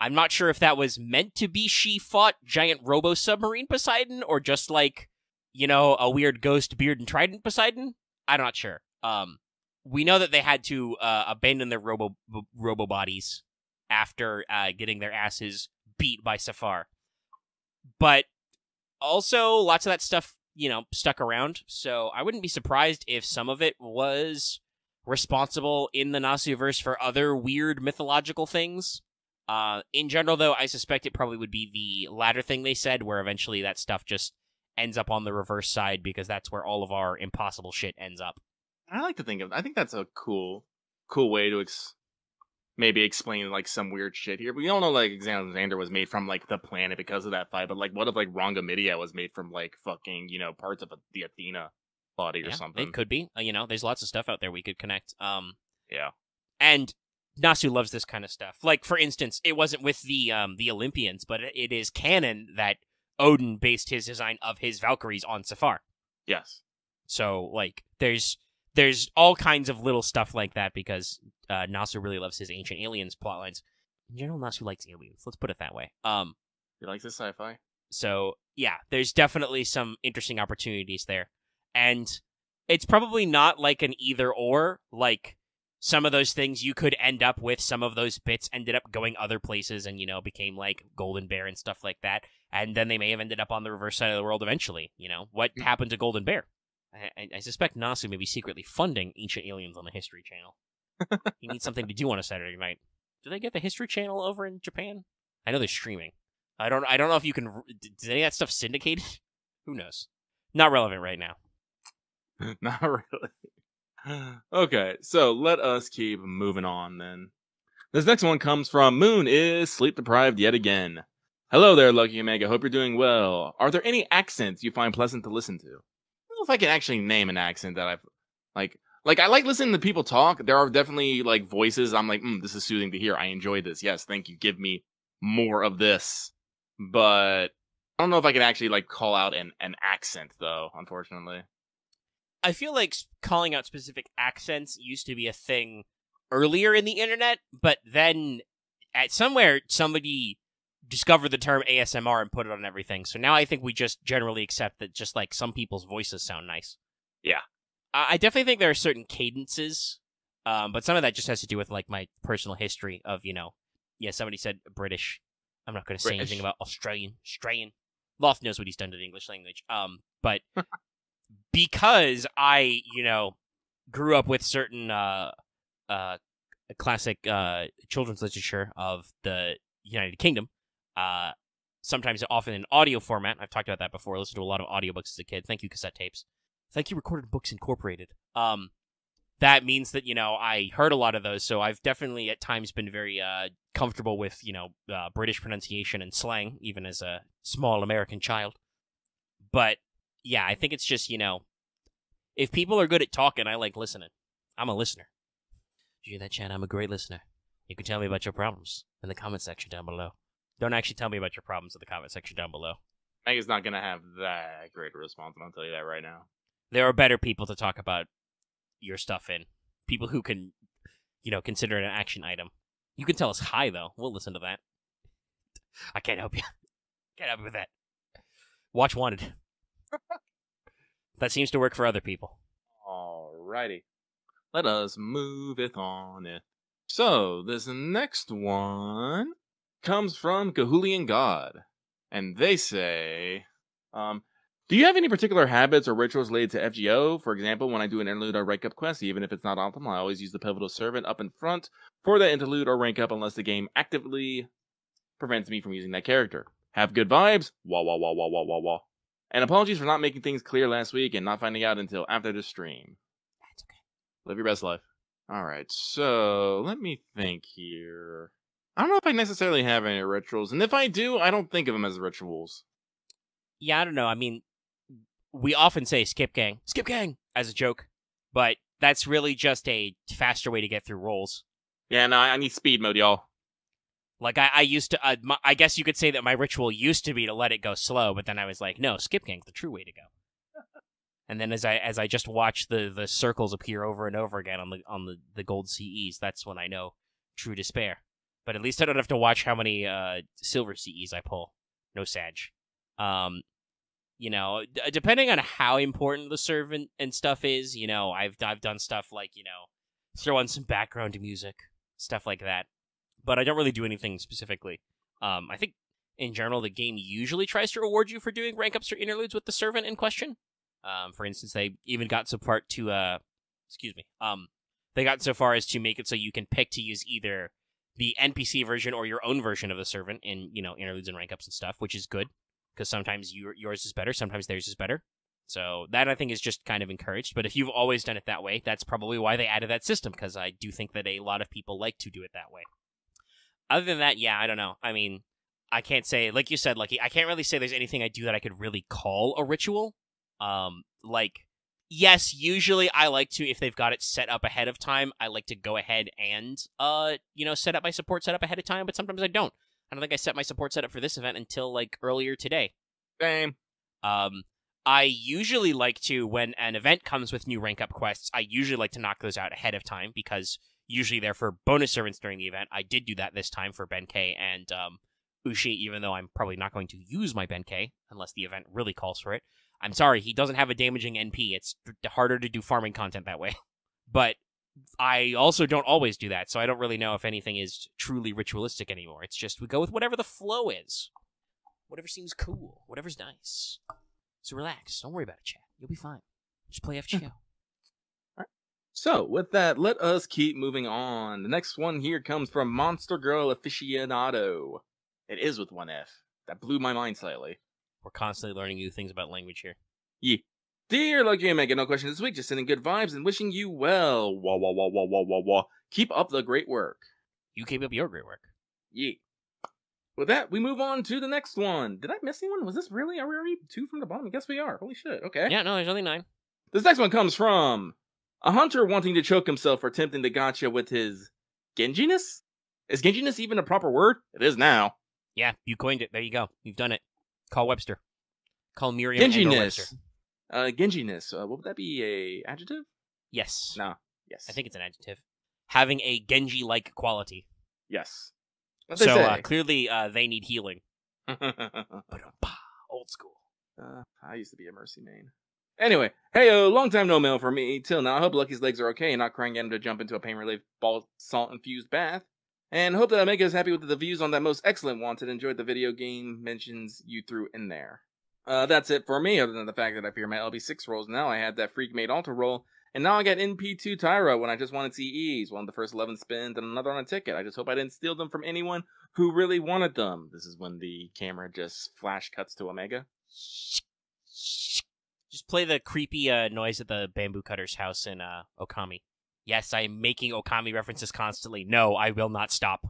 I'm not sure if that was meant to be she fought giant robo-submarine Poseidon, or just like, a weird ghost beard and trident Poseidon. I'm not sure. We know that they had to abandon their robo bodies after getting their asses beat by Safar. But also, lots of that stuff, stuck around. So I wouldn't be surprised if some of it was responsible in the Nasuverse for other weird mythological things. In general, though, I suspect it probably would be the latter thing they said, where eventually that stuff just ends up on the reverse side, because that's where all of our impossible shit ends up. I think that's a cool way to maybe explain like some weird shit here. But we all know like Alexander was made from like the planet because of that fight. But like, what if like Rangamidia was made from like fucking parts of the Athena body or something? It could be. There's lots of stuff out there we could connect. Yeah. And Nasu loves this kind of stuff. Like, for instance, it wasn't with the Olympians, but it is canon that Odin based his design of his Valkyries on Safar. Yes. So, like, there's all kinds of little stuff like that, because Nasu really loves his Ancient Aliens plotlines. In general, Nasu likes aliens. Let's put it that way. He likes his sci-fi. So, yeah, there's definitely some interesting opportunities there. And it's probably not like an either-or, like, some of those things you could end up with, some of those bits ended up going other places and, became like Golden Bear and stuff like that. And then they may have ended up on the reverse side of the world eventually. What happened to Golden Bear? I suspect Nasu may be secretly funding Ancient Aliens on the History Channel. He needs something to do on a Saturday night. Do they get the History Channel over in Japan? I know they're streaming. I don't know if you can... Is any of that stuff syndicated? Who knows? Not relevant right now. Not really. Okay, so let us keep moving on then. This next one comes from Moon is sleep deprived yet again. Hello there, Lucky Omega. Hope you're doing well. Are there any accents you find pleasant to listen to? I don't know if I can actually name an accent that I've like I like listening to people talk. There are definitely like voices I'm like, this is soothing to hear. I enjoy this. Yes, thank you. Give me more of this. But I don't know if I can actually like call out an accent though, unfortunately. I feel like calling out specific accents used to be a thing earlier in the internet, but then at somewhere somebody discovered the term ASMR and put it on everything. So now I think we just generally accept that just like some people's voices sound nice. Yeah. I definitely think there are certain cadences, but some of that just has to do with like my personal history of, somebody said British. I'm not going to say anything about Australian. Loth knows what he's done to the English language. But because I, grew up with certain classic children's literature of the United Kingdom, sometimes often in audio format. I've talked about that before. I listened to a lot of audiobooks as a kid. Thank you, Cassette Tapes. Thank you, Recorded Books Incorporated. That means that, I heard a lot of those, so I've definitely at times been very comfortable with, British pronunciation and slang, even as a small American child. But yeah, I think it's just, if people are good at talking, I like listening. I'm a listener. Did you hear that, Chad? I'm a great listener. You can tell me about your problems in the comment section down below. Don't actually tell me about your problems in the comment section down below. Mega's not going to have that great a response, I'll tell you that right now. There are better people to talk about your stuff in. People who can, consider it an action item. You can tell us hi, though. We'll listen to that. I can't help you. Can't help you with that. Watch Wanted. That seems to work for other people. Alrighty. let us moveth on. So, this next one comes from Cahulian God. And they say, do you have any particular habits or rituals related to FGO? For example, when I do an interlude or rank up quest, even if it's not optimal, I always use the pivotal servant up in front for that interlude or rank up unless the game actively prevents me from using that character. Have good vibes. Wah wah wah wah wah wah wah. And apologies for not making things clear last week and not finding out until after the stream. That's okay. Live your best life. Alright, so let me think here. I don't know if I necessarily have any rituals, and if I do, I don't think of them as rituals. Yeah, I don't know. I mean, we often say skip gang as a joke, but that's really just a faster way to get through rolls. Yeah, no, I need speed mode, y'all. Like, I used to, I guess you could say that my ritual used to be to let it go slow, but then I was like, no, skip gang's the true way to go. And then as I just watch the circles appear over and over again on the gold CEs, that's when I know true despair. But at least I don't have to watch how many silver CEs I pull. No Sag. You know, depending on how important the servant and stuff is, you know, I've done stuff like, you know, throw on some background music, stuff like that. But I don't really do anything specifically. I think in general the game usually tries to reward you for doing rank ups or interludes with the servant in question. For instance, they even got so far to they got so far as to make it so you can pick to use either the NPC version or your own version of the servant in, you know, interludes and rank ups and stuff, which is good because sometimes yours is better, sometimes theirs is better. So that I think is just kind of encouraged. But if you've always done it that way, that's probably why they added that system, because I do think that a lot of people like to do it that way. Other than that, yeah, I don't know. I mean, I can't say, like you said, Lucky, I can't really say there's anything I do that I could really call a ritual. Like, yes, usually I like to, if they've got it set up ahead of time, I like to go ahead and, you know, set up my support setup ahead of time, but sometimes I don't. I don't think I set my support setup for this event until, like, earlier today. Same. I usually like to, when an event comes with new rank up quests, I usually like to knock those out ahead of time, because usually they're for bonus servants during the event. I did do that this time for Benkei and, Ushi, even though I'm probably not going to use my Benkei, unless the event really calls for it. I'm sorry, he doesn't have a damaging NP. It's harder to do farming content that way. But I also don't always do that, so I don't really know if anything is truly ritualistic anymore. It's just we go with whatever the flow is. Whatever seems cool. Whatever's nice. So relax. Don't worry about it, chat. You'll be fine. Just play FGO. Alright. So, with that, let us keep moving on. The next one here comes from Monster Girl Aficionado. It is with one F. That blew my mind slightly. We're constantly learning new things about language here. Yeah. Dear Lucky and Mega, no question this week, just sending good vibes and wishing you well. Wah wah wah wah wah wah wah. Keep up the great work. You keep up your great work. Yeah. With that, we move on to the next one. Did I miss anyone? Was this really? Are we already 2 from the bottom? I guess we are. Holy shit. Okay. Yeah, no, there's only 9. This next one comes from a hunter wanting to choke himself for attempting to gotcha with his Genjiness? Is Genjiness even a proper word? It is now. Yeah, you coined it. There you go. You've done it. Call Webster. Call Merriam and Webster. Genjiness. What would that be? A adjective? Yes. No. Yes. I think it's an adjective. Having a Genji-like quality. Yes. So clearly they need healing. Old school. I used to be a Mercy main. Anyway, heyo, long time no mail for me. Till now, I hope Lucky's legs are okay and not crying at him to jump into a pain relief salt-infused bath. And hope that I make us happy with the views on that most excellent wanted. Enjoyed the video game mentions you threw in there. That's it for me, other than the fact that I fear my LB6 rolls now. I had that Freak Made Alter roll, and now I got NP2 Tyra when I just wanted CEs. One of the first 11 spins and another on a ticket. I just hope I didn't steal them from anyone who really wanted them. This is when the camera just flash cuts to Omega. Just play the creepy noise at the bamboo cutter's house in Okami. Yes, I am making Okami references constantly. No, I will not stop.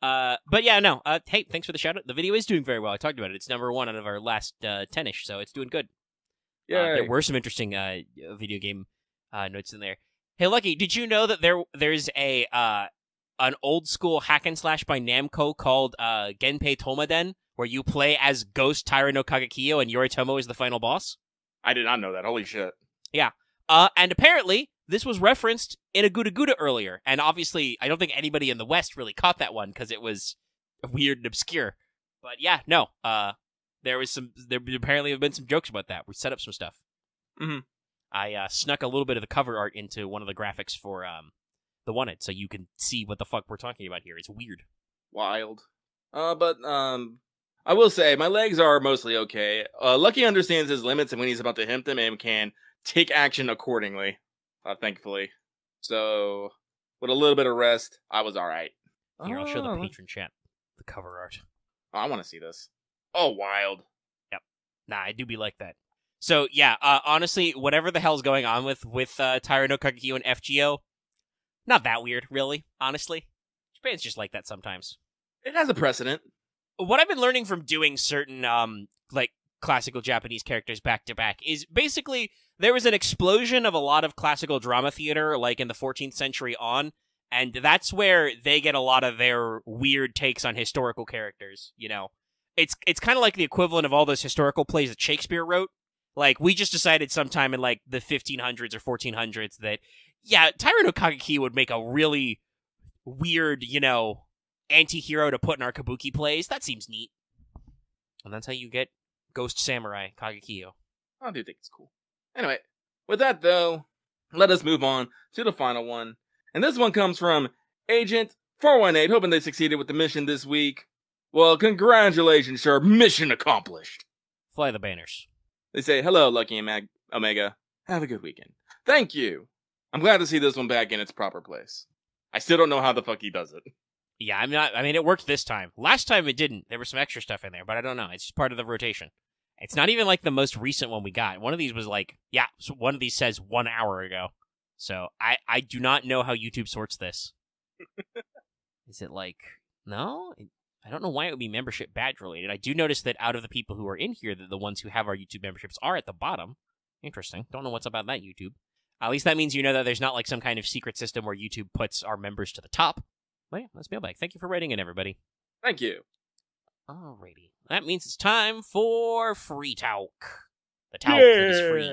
But yeah, no. Hey, thanks for the shout out. The video is doing very well. I talked about it. It's number 1 out of our last 10-ish, so it's doing good. Yeah. There were some interesting video game notes in there. Hey, Lucky, did you know that there's an old school hack and slash by Namco called Genpei Tomaden, where you play as Ghost Taira no Kagekiyo and Yoritomo is the final boss? I did not know that. Holy shit. Yeah. And apparently, this was referenced in a Guda Guda earlier, and obviously, I don't think anybody in the West really caught that one, because it was weird and obscure. But yeah, no, there apparently have been some jokes about that. We set up some stuff. Mm-hmm. I snuck a little bit of the cover art into one of the graphics for the Wanted, so you can see what the fuck we're talking about here. It's weird. Wild. But I will say, my legs are mostly okay. Lucky understands his limits and when he's about to hit them and can take action accordingly, thankfully. So, with a little bit of rest, I was alright. Here, I'll show the patron chat the cover art. Oh, I want to see this. Oh, wild. Yep. Nah, I do be like that. So, yeah, honestly, whatever the hell's going on with Taira no Kagekyo and FGO, not that weird, really, honestly. Japan's just like that sometimes. It has a precedent. What I've been learning from doing certain, like, classical Japanese characters back-to-back is basically there was an explosion of a lot of classical drama theater, like, in the 14th century on, and that's where they get a lot of their weird takes on historical characters, you know? It's kind of like the equivalent of all those historical plays that Shakespeare wrote. Like, we just decided sometime in, like, the 1500s or 1400s that, yeah, Taira no Kagekyo would make a really weird, you know, anti-hero to put in our kabuki plays. That seems neat. And that's how you get Ghost Samurai Kagekyo. I do think it's cool. Anyway, with that, though, let us move on to the final one. And this one comes from Agent 418, hoping they succeeded with the mission this week. Well, congratulations, sir. Mission accomplished. Fly the banners. They say, hello, Lucky and Omega. Have a good weekend. Thank you. I'm glad to see this one back in its proper place. I still don't know how the fuck he does it. Yeah, I mean, it worked this time. Last time it didn't. There was some extra stuff in there, but I don't know. It's just part of the rotation. It's not even like the most recent one we got. One of these was like, yeah, so one of these says 1 hour ago. So I do not know how YouTube sorts this. Is it like, no? I don't know why it would be membership badge related. I do notice that out of the people who are in here, that the ones who have our YouTube memberships are at the bottom. Interesting. Don't know what's about that, YouTube. At least that means you know that there's not like some kind of secret system where YouTube puts our members to the top. Well, yeah, that's Mailbag. Thank you for writing in, everybody. Thank you. Alrighty. That means it's time for Free Talk. The talk that is free.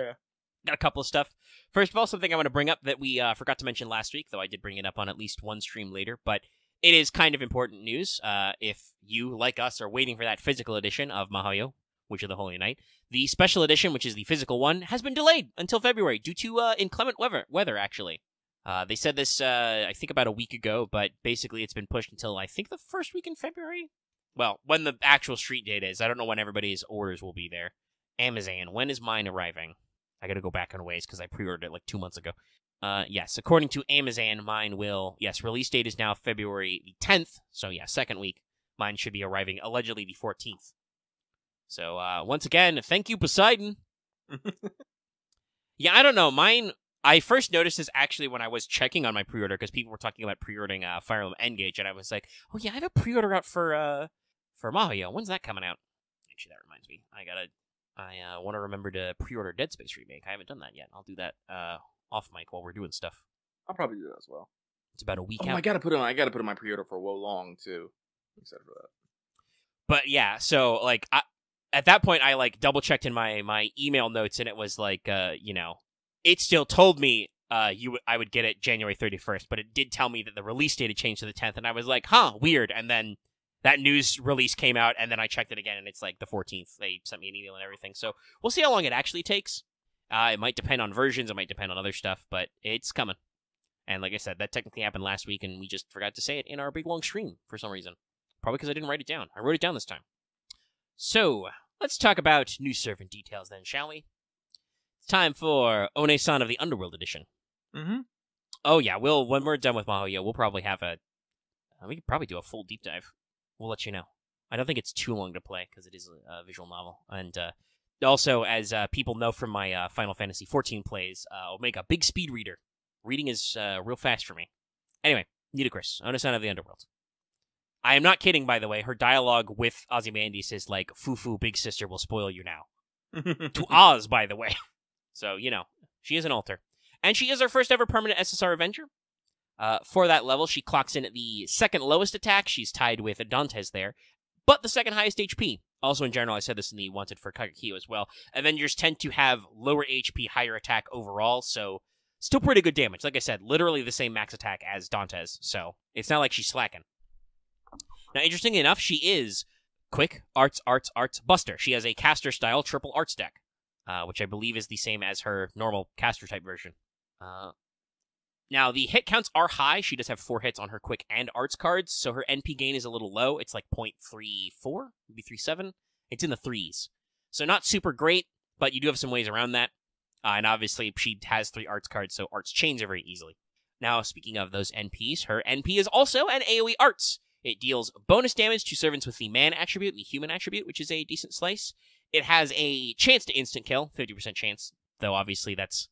Got a couple of stuff. First of all, something I want to bring up that we forgot to mention last week, though I did bring it up on at least one stream later, but it is kind of important news. If you, like us, are waiting for that physical edition of Mahoyo, Witch of the Holy Night, the special edition, which is the physical one, has been delayed until February due to inclement weather, actually. They said this, I think, about a week ago, but basically it's been pushed until, I think, the first week in February? Well, when the actual street date is. I don't know when everybody's orders will be there. Amazon, when is mine arriving? I gotta go back on ways because I pre-ordered it like 2 months ago. Yes, according to Amazon, mine will... Yes, release date is now February the 10th. So, yeah, second week. Mine should be arriving allegedly the 14th. So, once again, thank you, Poseidon. Yeah, I don't know. Mine... I first noticed this actually when I was checking on my pre-order because people were talking about pre-ordering Fire Emblem Engage, and I was like, oh yeah, I have a pre-order out for Mahoyo. When's that coming out? Actually, that reminds me. I want to remember to pre-order Dead Space Remake. I haven't done that yet. I'll do that off mic while we're doing stuff. I'll probably do that as well. It's about a week out. I gotta put in my pre-order for Wo Long too. Except for that. But yeah, so like at that point, I like double checked in my email notes, and it was like you know. It still told me I would get it January 31st, but it did tell me that the release date had changed to the 10th, and I was like, huh, weird. And then that news release came out, and then I checked it again, and it's like the 14th. They sent me an email and everything. So we'll see how long it actually takes. It might depend on versions. It might depend on other stuff, but it's coming. And like I said, that technically happened last week, and we just forgot to say it in our big long stream for some reason. Probably because I didn't write it down. I wrote it down this time. So let's talk about new servant details then, shall we? Time for ONEE-SAN of the Underworld edition. Mm-hmm. Oh yeah, when we're done with Mahoyo, we'll probably have we could probably do a full deep dive. We'll let you know. I don't think it's too long to play because it is a visual novel, and also as people know from my Final Fantasy XIV plays, I'll make a big speed reader. Reading is real fast for me. Anyway, Nitocris, ONEE-SAN of the Underworld. I am not kidding, by the way. Her dialogue with Ozymandias is like, "Fufu, big sister will spoil you now." To Oz, by the way. So, you know, she is an alter. And she is our first ever permanent SSR Avenger. For that level, she clocks in at the second lowest attack. She's tied with Dantes there. But the second highest HP. Also, in general, I said this in the Wanted for Kagekyo as well. Avengers tend to have lower HP, higher attack overall. So, still pretty good damage. Like I said, literally the same max attack as Dantes. So, it's not like she's slacking. Now, interestingly enough, she is quick, arts, buster. She has a caster-style triple arts deck. which I believe is the same as her normal caster type version. Now, the hit counts are high. She does have 4 hits on her quick and arts cards, so her NP gain is a little low. It's like 0.34, maybe 0.37. It's in the 3s. So not super great, but you do have some ways around that. And obviously, she has 3 arts cards, so arts chains her very easily. Now, speaking of those NPs, her NP is also an AoE arts. It deals bonus damage to servants with the man attribute, the human attribute, which is a decent slice. It has a chance to instant kill, 50% chance, though obviously that's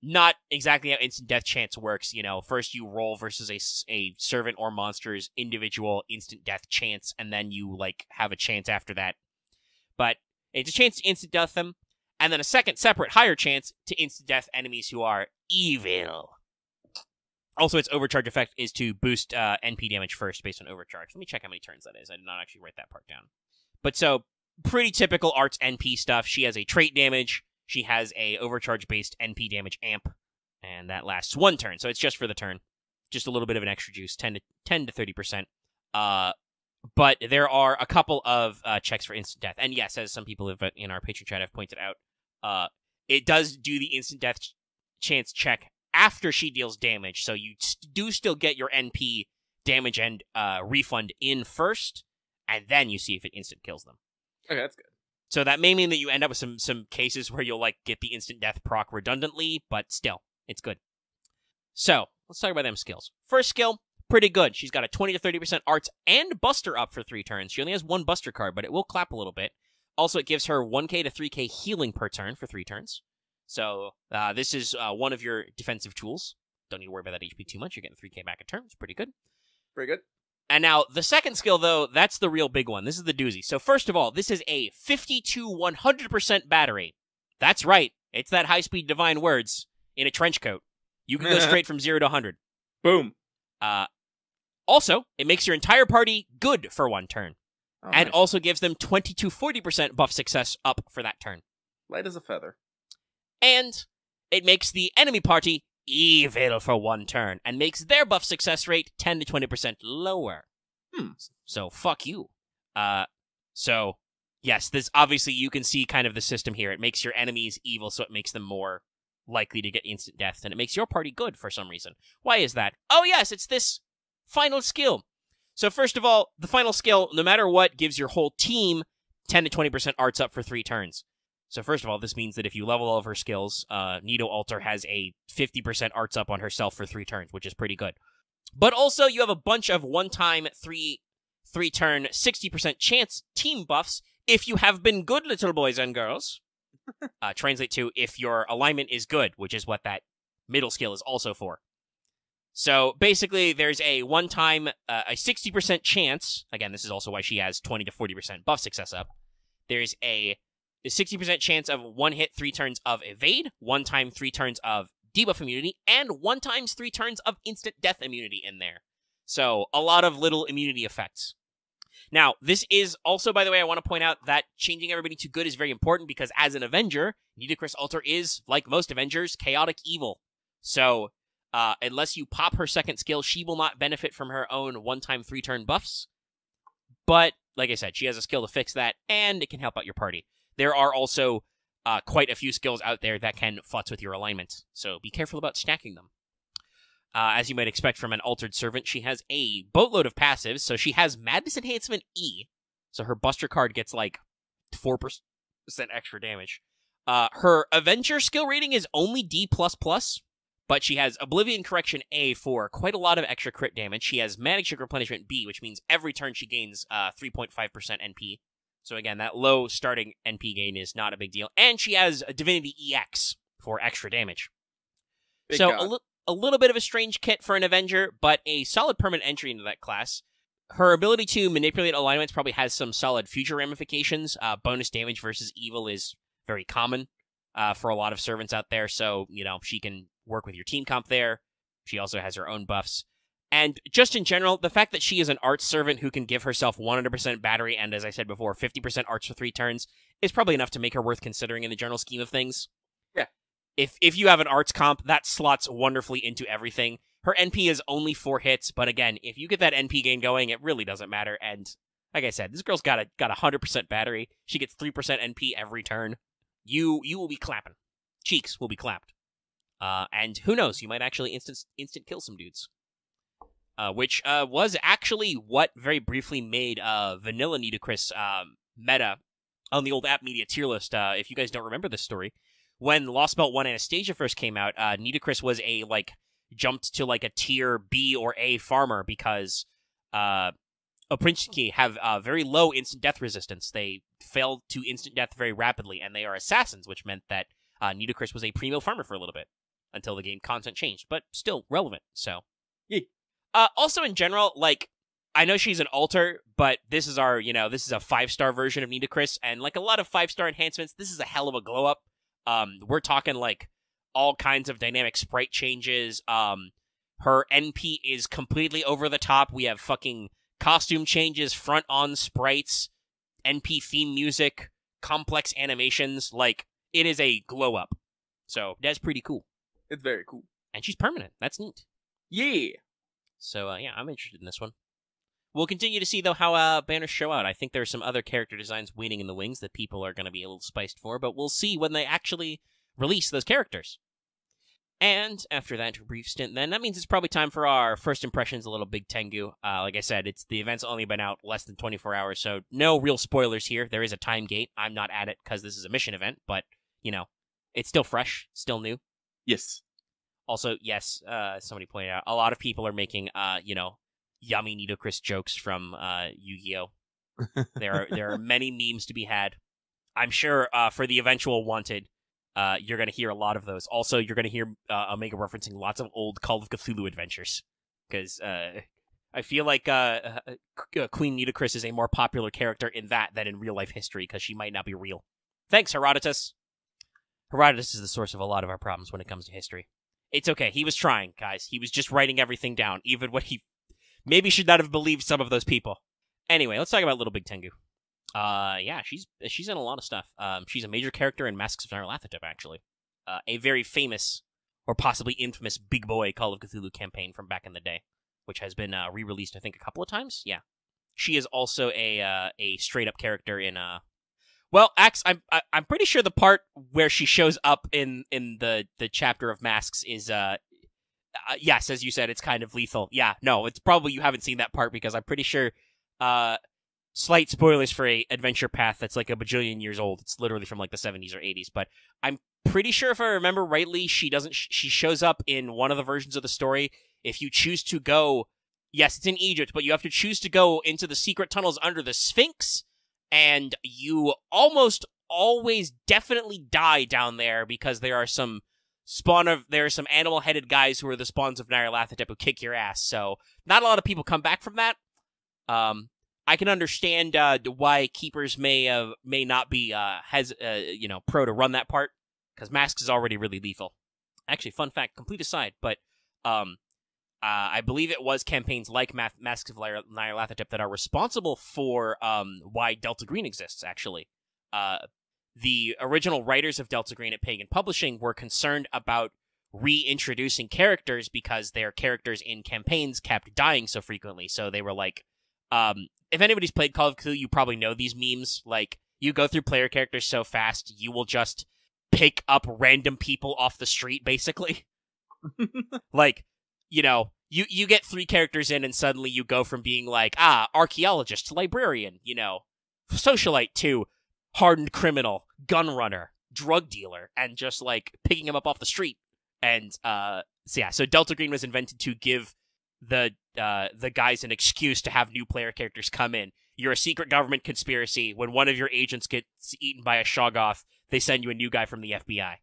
not exactly how instant death chance works. You know, first you roll versus a servant or monster's individual instant death chance, and then you, like, have a chance after that. But it's a chance to instant death them, and then a second separate higher chance to instant death enemies who are evil. Also, its overcharge effect is to boost NP damage first based on overcharge. Let me check how many turns that is. I did not actually write that part down. But so, pretty typical arts NP stuff. She has a trait damage. She has a overcharge-based NP damage amp, and that lasts 1 turn, so it's just for the turn. Just a little bit of an extra juice, 10 to 30%. But there are a couple of checks for instant death. And yes, as some people have, in our Patreon chat have pointed out, it does do the instant death chance check after she deals damage, so you do still get your NP damage and refund in first, and then you see if it instant kills them. Okay, that's good. So that may mean that you end up with some cases where you'll, like, get the instant death proc redundantly, but still, it's good. So, let's talk about them skills. First skill, pretty good. She's got a 20 to 30% arts and buster up for 3 turns. She only has 1 buster card, but it will clap a little bit. Also, it gives her 1k to 3k healing per turn for 3 turns. So, this is one of your defensive tools. Don't need to worry about that HP too much. You're getting 3k back a turn. It's pretty good. Pretty good. And now, the second skill, though, that's the real big one. This is the doozy. So first of all, this is a 50 to 100% battery. That's right. It's that high-speed divine words in a trench coat. You can go straight from 0 to 100. Boom. Also, it makes your entire party good for 1 turn. Oh, and nice. also gives them 20 to 40% buff success up for that turn. Light as a feather. And it makes the enemy party evil for 1 turn, and makes their buff success rate 10 to 20% lower. So, fuck you. So, yes, this obviously you can see kind of the system here. It makes your enemies evil, so it makes them more likely to get instant death, and it makes your party good for some reason. Why is that? Oh, yes, it's this final skill. So, first of all, the final skill, no matter what, gives your whole team 10 to 20% arts up for 3 turns. So first of all, this means that if you level all of her skills, Nitocris Alter has a 50% arts up on herself for 3 turns, which is pretty good. But also, you have a bunch of one-time 3-turn 60% chance team buffs if you have been good, little boys and girls. Translate to if your alignment is good, which is what that middle skill is also for. So basically, there's a one-time, a 60% chance. Again, this is also why she has 20 to 40% buff success up. There's a 60% chance of 1 hit 3 turns of evade, 1 time 3 turns of debuff immunity, and 1 times 3 turns of instant death immunity in there. So, a lot of little immunity effects. Now, this is also, by the way, I want to point out that changing everybody to good is very important because as an Avenger, Nitocris Alter is, like most Avengers, chaotic evil. So, unless you pop her second skill, she will not benefit from her own 1-time 3-turn buffs. But, like I said, she has a skill to fix that, and it can help out your party. There are also quite a few skills out there that can futz with your alignment, so be careful about stacking them. As you might expect from an altered servant, she has a boatload of passives, so she has Madness Enhancement E, so her buster card gets like 4% extra damage. Her Avenger skill rating is only D++, but she has Oblivion Correction A for quite a lot of extra crit damage. She has Manic Replenishment B, which means every turn she gains 3.5% NP. So again, that low starting NP gain is not a big deal. And she has a Divinity EX for extra damage. Big so a little bit of a strange kit for an Avenger, but a solid permanent entry into that class. Her ability to manipulate alignments probably has some solid future ramifications. Bonus damage versus evil is very common for a lot of servants out there. So, you know, she can work with your team comp there. She also has her own buffs. And just in general, the fact that she is an arts servant who can give herself 100% battery and, as I said before, 50% arts for 3 turns is probably enough to make her worth considering in the general scheme of things. Yeah. If you have an arts comp, that slots wonderfully into everything. Her NP is only 4 hits, but again, if you get that NP gain going, it really doesn't matter. And like I said, this girl's got 100% battery. She gets 3% NP every turn. you will be clapping. Cheeks will be clapped. And who knows, you might actually instant kill some dudes. Which was actually what very briefly made Vanilla Nitocris meta on the old App Media tier list. If you guys don't remember this story, when Lost Belt 1 Anastasia first came out, Nitocris was jumped to like a tier B or A farmer because Oprinchiki have very low instant death resistance. They fail to instant death very rapidly, and they are assassins, which meant that Nitocris was a primo farmer for a little bit until the game content changed, but still relevant. So, yeah. Also in general, like, I know she's an alter, but this is our, this is a 5-star version of Nitocris, and like a lot of 5-star enhancements, this is a hell of a glow up. We're talking like all kinds of dynamic sprite changes. Her NP is completely over the top. We have fucking costume changes, front-on sprites, NP theme music, complex animations. Like, it is a glow up. So that's pretty cool. It's very cool. And she's permanent. That's neat. Yeah. So, yeah, I'm interested in this one. We'll continue to see, though, how banners show out. I think there are some other character designs waiting in the wings that people are going to be a little spiced for, but we'll see when they actually release those characters. And after that brief stint, then, that means it's probably time for our first impressions, a little Big Tengu. Like I said, the event's only been out less than 24 hours, so no real spoilers here. There is a time gate. I'm not at it because this is a mission event, but, it's still fresh, still new. Yes. Also, yes, somebody pointed out, a lot of people are making, yummy Nitocris jokes from Yu-Gi-Oh! There are many memes to be had. I'm sure for the eventual Wanted, you're going to hear a lot of those. Also, you're going to hear Omega referencing lots of old Call of Cthulhu adventures. Because I feel like Queen Nitocris is a more popular character in that than in real-life history, because she might not be real. Thanks, Herodotus. Herodotus is the source of a lot of our problems when it comes to history. It's okay. He was trying, guys. He was just writing everything down, even what he maybe should not have believed some of those people. Anyway, let's talk about Little Big Tengu. Yeah, she's in a lot of stuff. She's a major character in Masks of Nyarlathotep, actually. A very famous, or possibly infamous, big boy Call of Cthulhu campaign from back in the day, which has been re-released, I think, a couple of times. Yeah. She is also a straight-up character in... Well, Axe, I'm pretty sure the part where she shows up in the chapter of Masks is... yes, as you said, it's kind of lethal. Yeah, no, it's probably you haven't seen that part because I'm pretty sure, slight spoilers for a adventure path that's like a bajillion years old. It's literally from like the 70s or 80s, but I'm pretty sure if I remember rightly, she shows up in one of the versions of the story. If you choose to go, yes, it's in Egypt, but you have to choose to go into the secret tunnels under the Sphinx, and you almost always definitely die down there because there are some animal-headed guys who are the spawns of Nyarlathotep who kick your ass. So not a lot of people come back from that. I can understand why keepers may not be pro to run that part because Masks is already really lethal. Actually, fun fact, complete aside, but I believe it was campaigns like Masks of Nyarlathotep that are responsible for why Delta Green exists. Actually, the original writers of Delta Green at Pagan Publishing were concerned about reintroducing characters because their characters in campaigns kept dying so frequently. So they were like, if anybody's played Call of Cthulhu, you probably know these memes. Like, you go through player characters so fast, you will just pick up random people off the street, basically. Like, you get 3 characters in and suddenly you go from being like, archaeologist to librarian, socialite to hardened criminal, gun runner, drug dealer, and just like picking him up off the street. And so Delta Green was invented to give the guys an excuse to have new player characters come in. You're a secret government conspiracy. When one of your agents gets eaten by a Shoggoth, they send you a new guy from the FBI.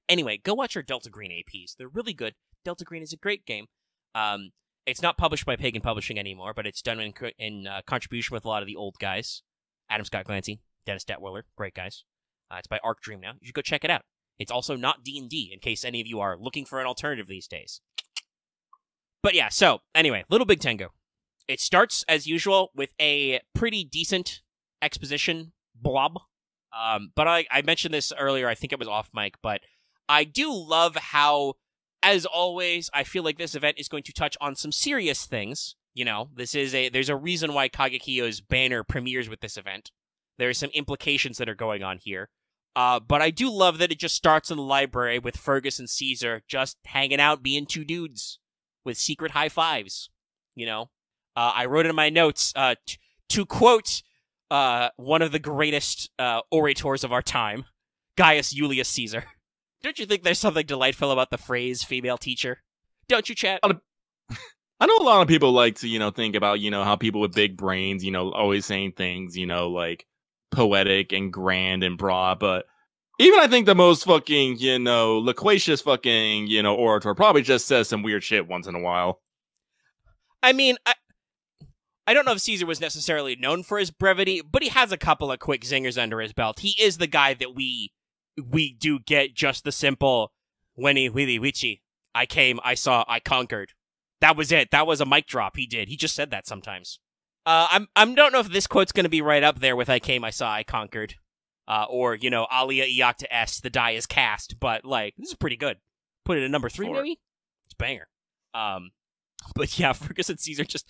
Anyway, go watch our Delta Green APs. They're really good. Delta Green is a great game. It's not published by Pagan Publishing anymore, but it's done in contribution with a lot of the old guys. Adam Scott Glancy, Dennis Detwiller, great guys. It's by Arc Dream now. You should go check it out. It's also not D&D, in case any of you are looking for an alternative these days. But yeah, so, anyway, Little Big Tengu. It starts, as usual, with a pretty decent exposition blob. But I mentioned this earlier, I think it was off mic, but I do love how, as always, I feel like this event is going to touch on some serious things. There's a reason why Kagekiyo's banner premieres with this event. There are some implications that are going on here. But I do love that it just starts in the library with Fergus and Caesar just hanging out, being two dudes with secret high fives. You know, I wrote in my notes to quote one of the greatest orators of our time, Gaius Julius Caesar. Don't you think there's something delightful about the phrase female teacher? Don't you, chat? I know a lot of people like to, think about, how people with big brains, always saying things, like poetic and grand and broad, but even I think the most fucking, loquacious fucking, orator probably just says some weird shit once in a while. I mean, I don't know if Caesar was necessarily known for his brevity, but he has a couple of quick zingers under his belt. He is the guy that we do get just the simple, "Weni wili wichi, I came, I saw, I conquered." That was it. That was a mic drop he did. He just said that sometimes. I don't know if this quote's going to be right up there with "I came, I saw, I conquered." Or, Alia Iacta S, the die is cast. But, this is pretty good. Put it at number 3, maybe? It's banger. But yeah, Fergus and Caesar just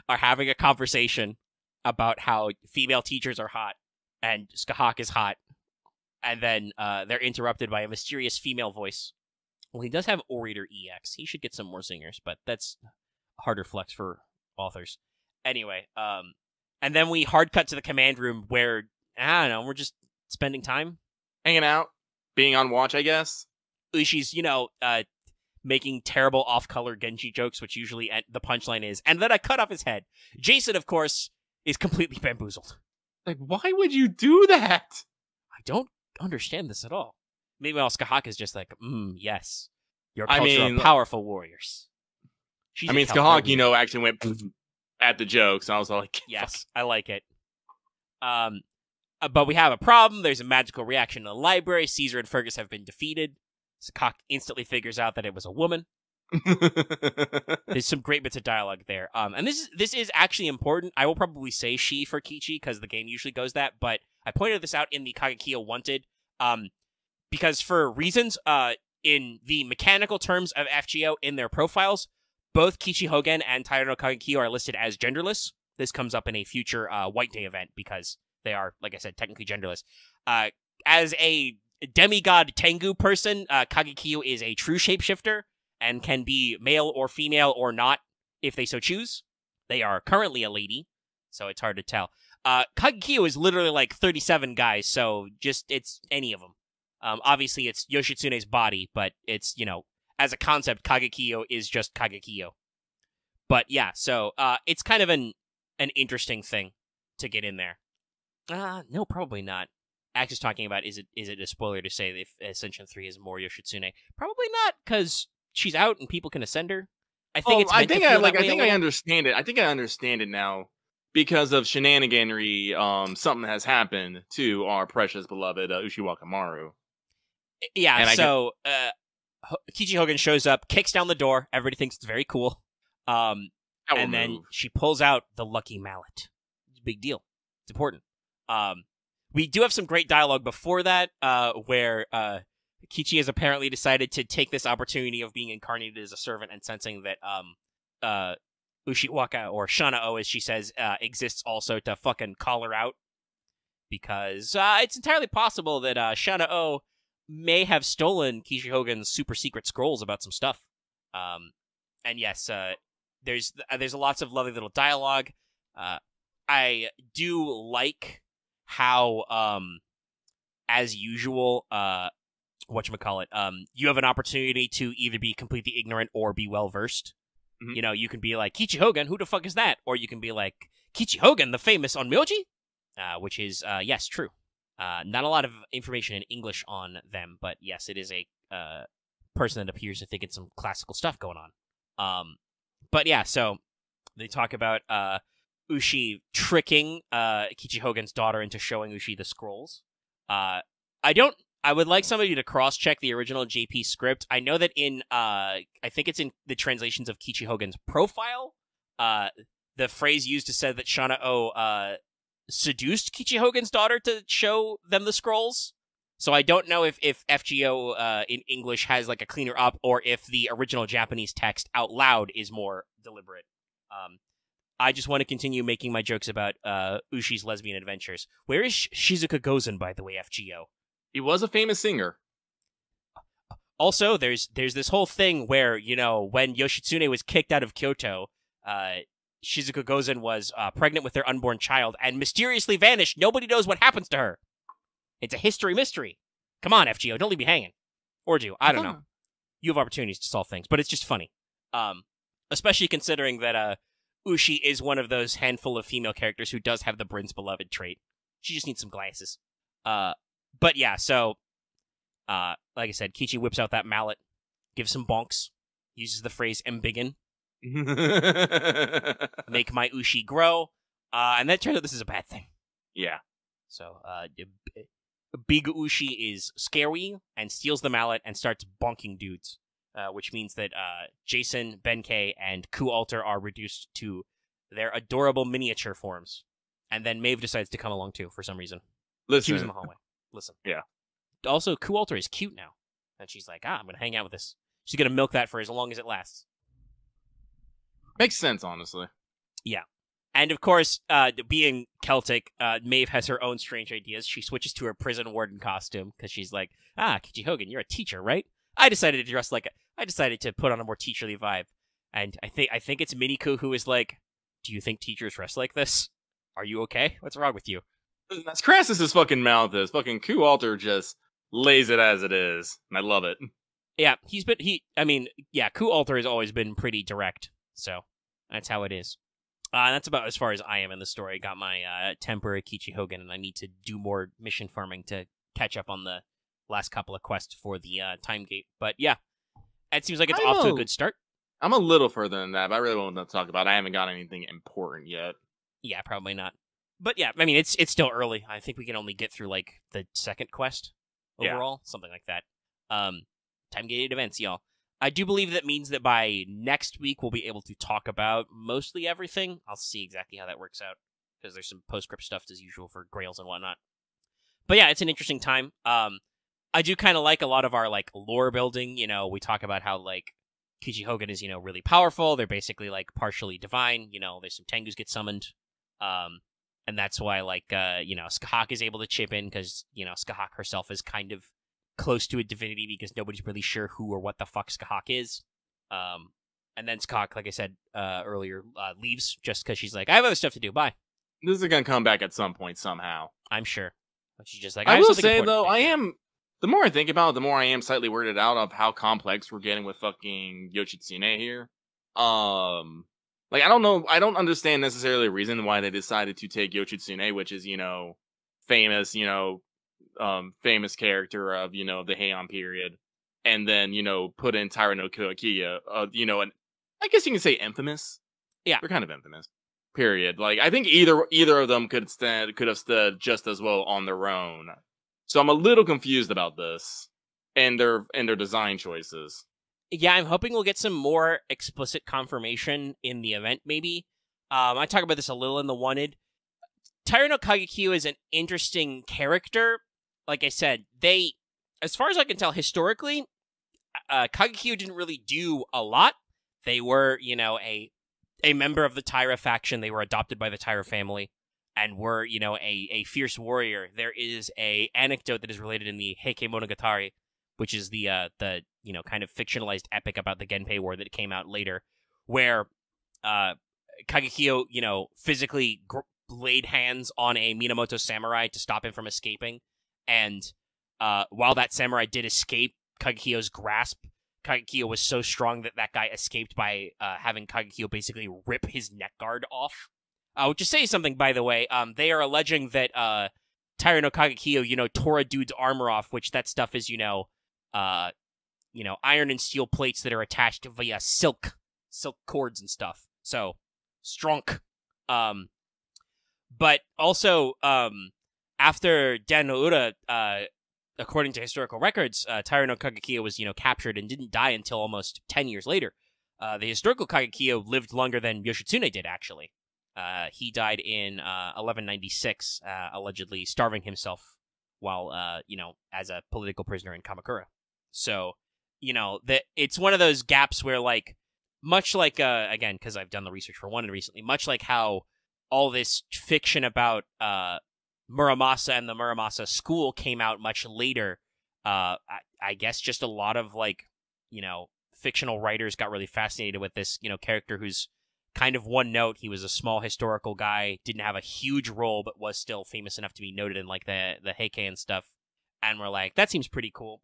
are having a conversation about how female teachers are hot and Skahak is hot. And then they're interrupted by a mysterious female voice. Well, he does have Orator EX. He should get some more singers, but that's a harder flex for authors. Anyway, and then we hard cut to the command room where, I don't know, we're just spending time. Hanging out. Being on watch, I guess. Ushi's, making terrible off-color Genji jokes, which usually the punchline is, and then I cut off his head. Jason, of course, is completely bamboozled. Like, why would you do that? I don't understand this at all. Meanwhile, Skahak is just like, yes. Your culture of powerful warriors. Skahak, actually went at the jokes, and I was like, yes, I like it. But we have a problem. There's a magical reaction in the library. Caesar and Fergus have been defeated. Skahak instantly figures out that it was a woman. There's some great bits of dialogue there. And this is actually important. I will probably say she for Kichi, because the game usually goes that, but I pointed this out in the Kagekiyo Wanted, because for reasons, in the mechanical terms of FGO in their profiles, both Kichi Hogen and Taira no Kagekiyo are listed as genderless. This comes up in a future White Day event, because they are, like I said, technically genderless. As a demigod Tengu person, Kagekiyo is a true shapeshifter and can be male or female or not if they so choose. They are currently a lady, so it's hard to tell. Kagekiyo is literally like 37 guys, so it's any of them. Obviously, it's Yoshitsune's body, but it's, as a concept, Kagekiyo is just Kagekiyo. But yeah, so it's kind of an interesting thing to get in there. No, probably not. Axe is talking about, is it a spoiler to say if Ascension 3 is more Yoshitsune? Probably not, because she's out and people can ascend her. I think I think I understand it. I think I understand it now. Because of shenaniganry, something has happened to our precious beloved Ushiwaka Maru. Yeah, and Kichi Hogan shows up, kicks down the door. Everybody thinks it's very cool. And then she pulls out the lucky mallet. It's a big deal. It's important. We do have some great dialogue before that, where Kichi has apparently decided to take this opportunity of being incarnated as a servant and sensing that Ushiwaka, or Shana-O, as she says, exists also to fucking call her out. Because it's entirely possible that Shana-O may have stolen Kichi Hogan's super secret scrolls about some stuff. And yes, there's lots of lovely little dialogue. I do like how, as usual, whatchamacallit, you have an opportunity to either be completely ignorant or be well-versed. Mm-hmm. You can be like, Kichi Hogan, who the fuck is that? Or you can be like, Kichi Hogan, the famous Onmyoji? Which is, yes, true. Not a lot of information in English on them, but yes, it is a person that appears to think it's some classical stuff going on. But yeah, so they talk about Ushi tricking Kichi Hogan's daughter into showing Ushi the scrolls. I would like somebody to cross-check the original JP script. I know that in, I think it's in the translations of Kichi Hogan's profile, the phrase used to say that Shana-O seduced Kichi Hogan's daughter to show them the scrolls. So I don't know if FGO in English has like a cleaner up, or if the original Japanese text out loud is more deliberate. I just want to continue making my jokes about Ushi's lesbian adventures. Where is Shizuka Gozen, by the way, FGO? He was a famous singer. Also, there's this whole thing where, when Yoshitsune was kicked out of Kyoto, Shizuka Gozen was pregnant with their unborn child and mysteriously vanished. Nobody knows what happens to her. It's a history mystery. Come on, FGO, don't leave me hanging. Or do. I don't know. You have opportunities to solve things, but it's just funny. Especially considering that Ushi is one of those handful of female characters who does have the Bryn's beloved trait. She just needs some glasses. But yeah, so, like I said, Kichi whips out that mallet, gives some bonks, uses the phrase embiggen. Make my Ushi grow. And then it turns out this is a bad thing. Yeah. So, Big Ushi is scary and steals the mallet and starts bonking dudes. Which means that Jason, Benkei, and Ku Alter are reduced to their adorable miniature forms. And then Maeve decides to come along too, for some reason. Listen. She was in the hallway. Listen. Yeah. Also, Ku Alter is cute now. And she's like, I'm going to hang out with this. She's going to milk that for as long as it lasts. Makes sense, honestly. Yeah. And of course, being Celtic, Maeve has her own strange ideas. She switches to her prison warden costume because she's like, Kichi Hogan, you're a teacher, right? I decided to put on a more teacherly vibe. And I think it's Miniku who is like, do you think teachers dress like this? Are you okay? What's wrong with you? As crass as his fucking mouth is, fucking Ku Alter just lays it as it is. And I love it. Yeah, Ku Alter has always been pretty direct. So, that's how it is. That's about as far as I am in the story. I got my temporary Kichi Hogan, and I need to do more mission farming to catch up on the last couple of quests for the time gate. But yeah, it seems like it's off to a good start. I'm a little further than that, but I really want to talk about it. I haven't got anything important yet. Yeah, probably not. But yeah, I mean, it's still early. I think we can only get through, like, the second quest overall. Yeah. Something like that. Time-gated events, y'all. I do believe that means that by next week, we'll be able to talk about mostly everything. I'll see exactly how that works out, because there's some postscript stuff as usual for Grails and whatnot. But yeah, it's an interesting time. I do kind of like a lot of our, like, lore building. We talk about how, like, Kichi Hogan is, really powerful. They're basically, like, partially divine. There's some Tengus get summoned. And that's why, like, Skahak is able to chip in, because, Skahak herself is kind of close to a divinity because nobody's really sure who or what the fuck Skahak is. And then Skahak, like I said earlier, leaves just because she's like, I have other stuff to do. Bye. This is going to come back at some point somehow. I'm sure. But she's just like, I will say, though, the more I think about it, the more I am slightly weirded out of how complex we're getting with fucking Yoshitsune here. Like, I don't know, I don't understand necessarily the reason why they decided to take Yoshitsune, which is, famous, famous character of, the Heian period, and then, put in Taira no Koikiya, and I guess you can say infamous. Yeah. They're kind of infamous. Period. Like, I think either of them could have stood just as well on their own. So I'm a little confused about this and their design choices. Yeah, I'm hoping we'll get some more explicit confirmation in the event, maybe. I talk about this a little in the Wanted. Taira no Kagekyo is an interesting character. Like I said, as far as I can tell historically, Kagekyo didn't really do a lot. They were, a member of the Taira faction. They were adopted by the Taira family and were, a fierce warrior. There is a anecdote that is related in the Heike Monogatari, which is the kind of fictionalized epic about the Genpei War that came out later, where Kagekyo, physically laid hands on a Minamoto samurai to stop him from escaping, and while that samurai did escape Kagekyo's grasp, Kagekyo was so strong that guy escaped by having Kagekyo basically rip his neck guard off. Which is saying something, by the way. They are alleging that Taira no Kagekyo, tore a dude's armor off, which that stuff is, iron and steel plates that are attached via silk cords and stuff. So, strong. But also, after Dan no Ura, according to historical records, Taira no Kagekyo was, captured and didn't die until almost 10 years later. The historical Kagekyo lived longer than Yoshitsune did, actually. He died in 1196, allegedly starving himself while, as a political prisoner in Kamakura. So, it's one of those gaps where, like, much like, again, because I've done the research for Wanted recently, much like how all this fiction about Muramasa and the Muramasa school came out much later. I guess just a lot of, like, you know, fictional writers got really fascinated with this, you know, character who's kind of one note. He was a small historical guy, didn't have a huge role, but was still famous enough to be noted in, like, the Heike and stuff. And we're like, that seems pretty cool.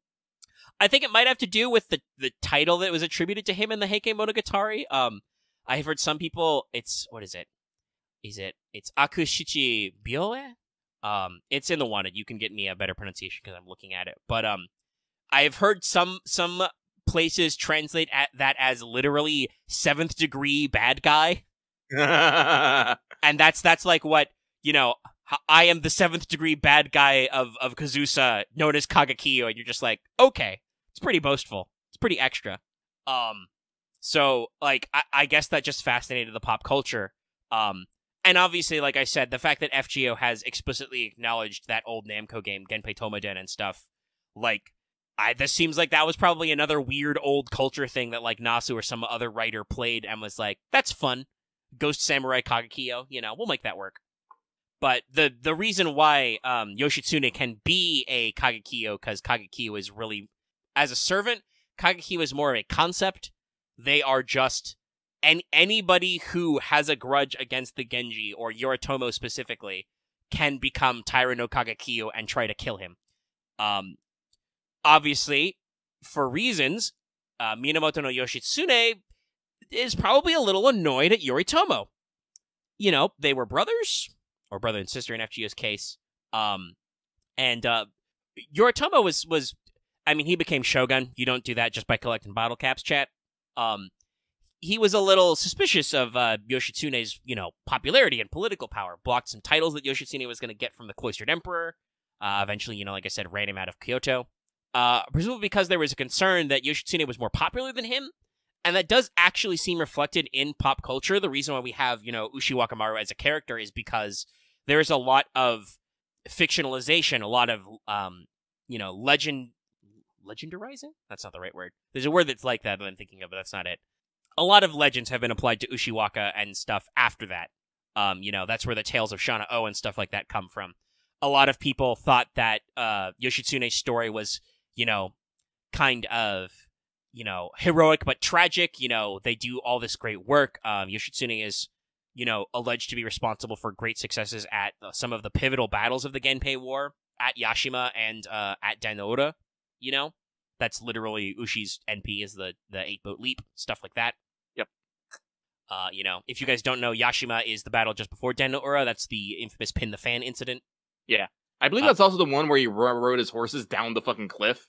I think it might have to do with the title that was attributed to him in the Heike Monogatari. I have heard some people, it's, what is it? It's Akushichi Byoe? It's in the Wanted. You can get me a better pronunciation because I'm looking at it. But I've heard some places translate that as literally 7th degree bad guy. And that's like what, you know, I am the 7th degree bad guy of Kazusa, known as Kagakiyo, and you're just like, okay, it's pretty boastful. It's pretty extra. So, like, I guess that just fascinated the pop culture. And obviously, like I said, the fact that FGO has explicitly acknowledged that old Namco game, Genpei Tomaden and stuff, like, this seems like that was probably another weird old culture thing that, like, Nasu or some other writer played and was like, that's fun. Ghost Samurai Kagakiyo, you know, we'll make that work. But the reason why Yoshitsune can be a Kagakiyo, because Kagakiyo is really, as a servant, Kagakiyo is more of a concept. They are just anybody who has a grudge against the Genji, or Yoritomo specifically, can become Taira no Kagakiyo and try to kill him. Obviously, for reasons, Minamoto no Yoshitsune is probably a little annoyed at Yoritomo. You know, they were brothers, or brother and sister in FGO's case. And Yoritomo was, I mean, he became Shogun. You don't do that just by collecting bottle caps, chat. He was a little suspicious of Yoshitsune's, you know, popularity and political power. Blocked some titles that Yoshitsune was going to get from the Cloistered Emperor. Eventually, you know, like I said, ran him out of Kyoto. Presumably because there was a concern that Yoshitsune was more popular than him. And that does actually seem reflected in pop culture. The reason why we have, you know, Ushi Wakamaru as a character is because there is a lot of fictionalization, a lot of, you know, legendarizing? That's not the right word. There's a word that's like that I'm thinking of, but that's not it. A lot of legends have been applied to Ushiwaka and stuff after that. You know, that's where the Tales of Shana O and stuff like that come from. A lot of people thought that Yoshitsune's story was, you know, kind of, you know, heroic but tragic. You know, they do all this great work. Yoshitsune is, you know, alleged to be responsible for great successes at some of the pivotal battles of the Genpei War, at Yashima and at Danoura. You know, that's literally Ushi's NP is the 8-boat leap, stuff like that. Yep. You know, if you guys don't know, Yashima is the battle just before Danoura. That's the infamous pin the fan incident. Yeah. I believe that's also the one where he rode his horses down the fucking cliff.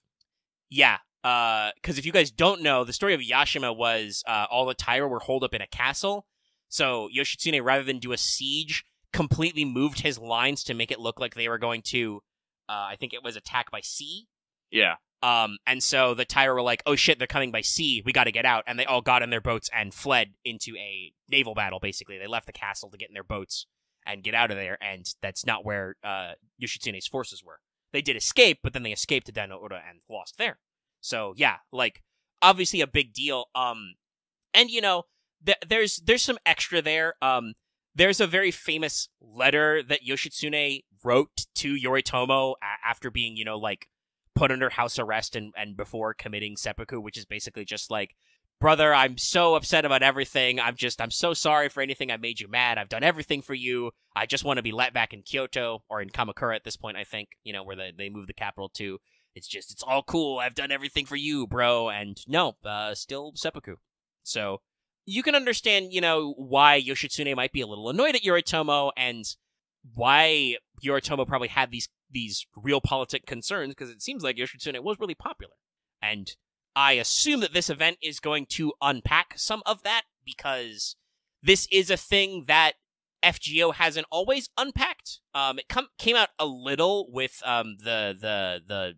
Yeah. Because if you guys don't know, the story of Yashima was all the Taira were holed up in a castle. So Yoshitsune, rather than do a siege, completely moved his lines to make it look like they were going to, I think it was attack by sea. Yeah. And so the Taira were like, oh shit, they're coming by sea, we gotta get out. And they all got in their boats and fled into a naval battle, basically. They left the castle to get in their boats and get out of there, and that's not where Yoshitsune's forces were. They did escape, but then they escaped to Danoura and lost there. So, yeah, like, obviously a big deal. And, you know, there's some extra there. There's a very famous letter that Yoshitsune wrote to Yoritomo after being, you know, like, put under house arrest and before committing seppuku, which is basically just like, brother, I'm so upset about everything. I'm so sorry for anything I made you mad. I've done everything for you. I just want to be let back in Kyoto, or in Kamakura at this point, I think, you know, where they moved the capital to. It's all cool. I've done everything for you, bro. And no, still seppuku. So you can understand, you know, why Yoshitsune might be a little annoyed at Yoritomo, and why Yoritomo probably had these realpolitik concerns, because it seems like Yoshitsune was really popular. And I assume that this event is going to unpack some of that, because this is a thing that FGO hasn't always unpacked. It came out a little with the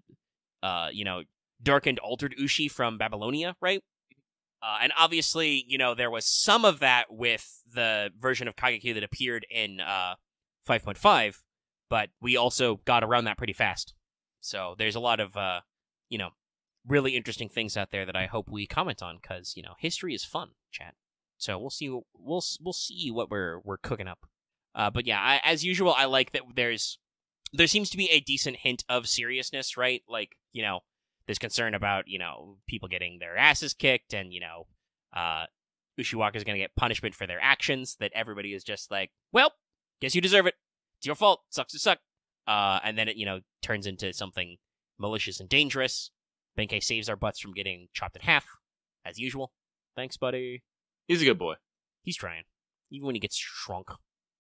you know, darkened altered Ushi from Babylonia, right? And obviously, you know, there was some of that with the version of Kageki that appeared in 5.5, but we also got around that pretty fast. So there's a lot of, you know, really interesting things out there that I hope we comment on, because, you know, history is fun, chat. So we'll see what we're cooking up. But yeah, as usual, I like that there's there seems to be a decent hint of seriousness, right? Like, there's concern about, people getting their asses kicked and, Ushiwaka's going to get punishment for their actions, that everybody is just like, well, guess you deserve it. It's your fault. Sucks to suck. And then it, turns into something malicious and dangerous. Benkei saves our butts from getting chopped in half, as usual. Thanks, buddy. He's a good boy. He's trying, even when he gets shrunk.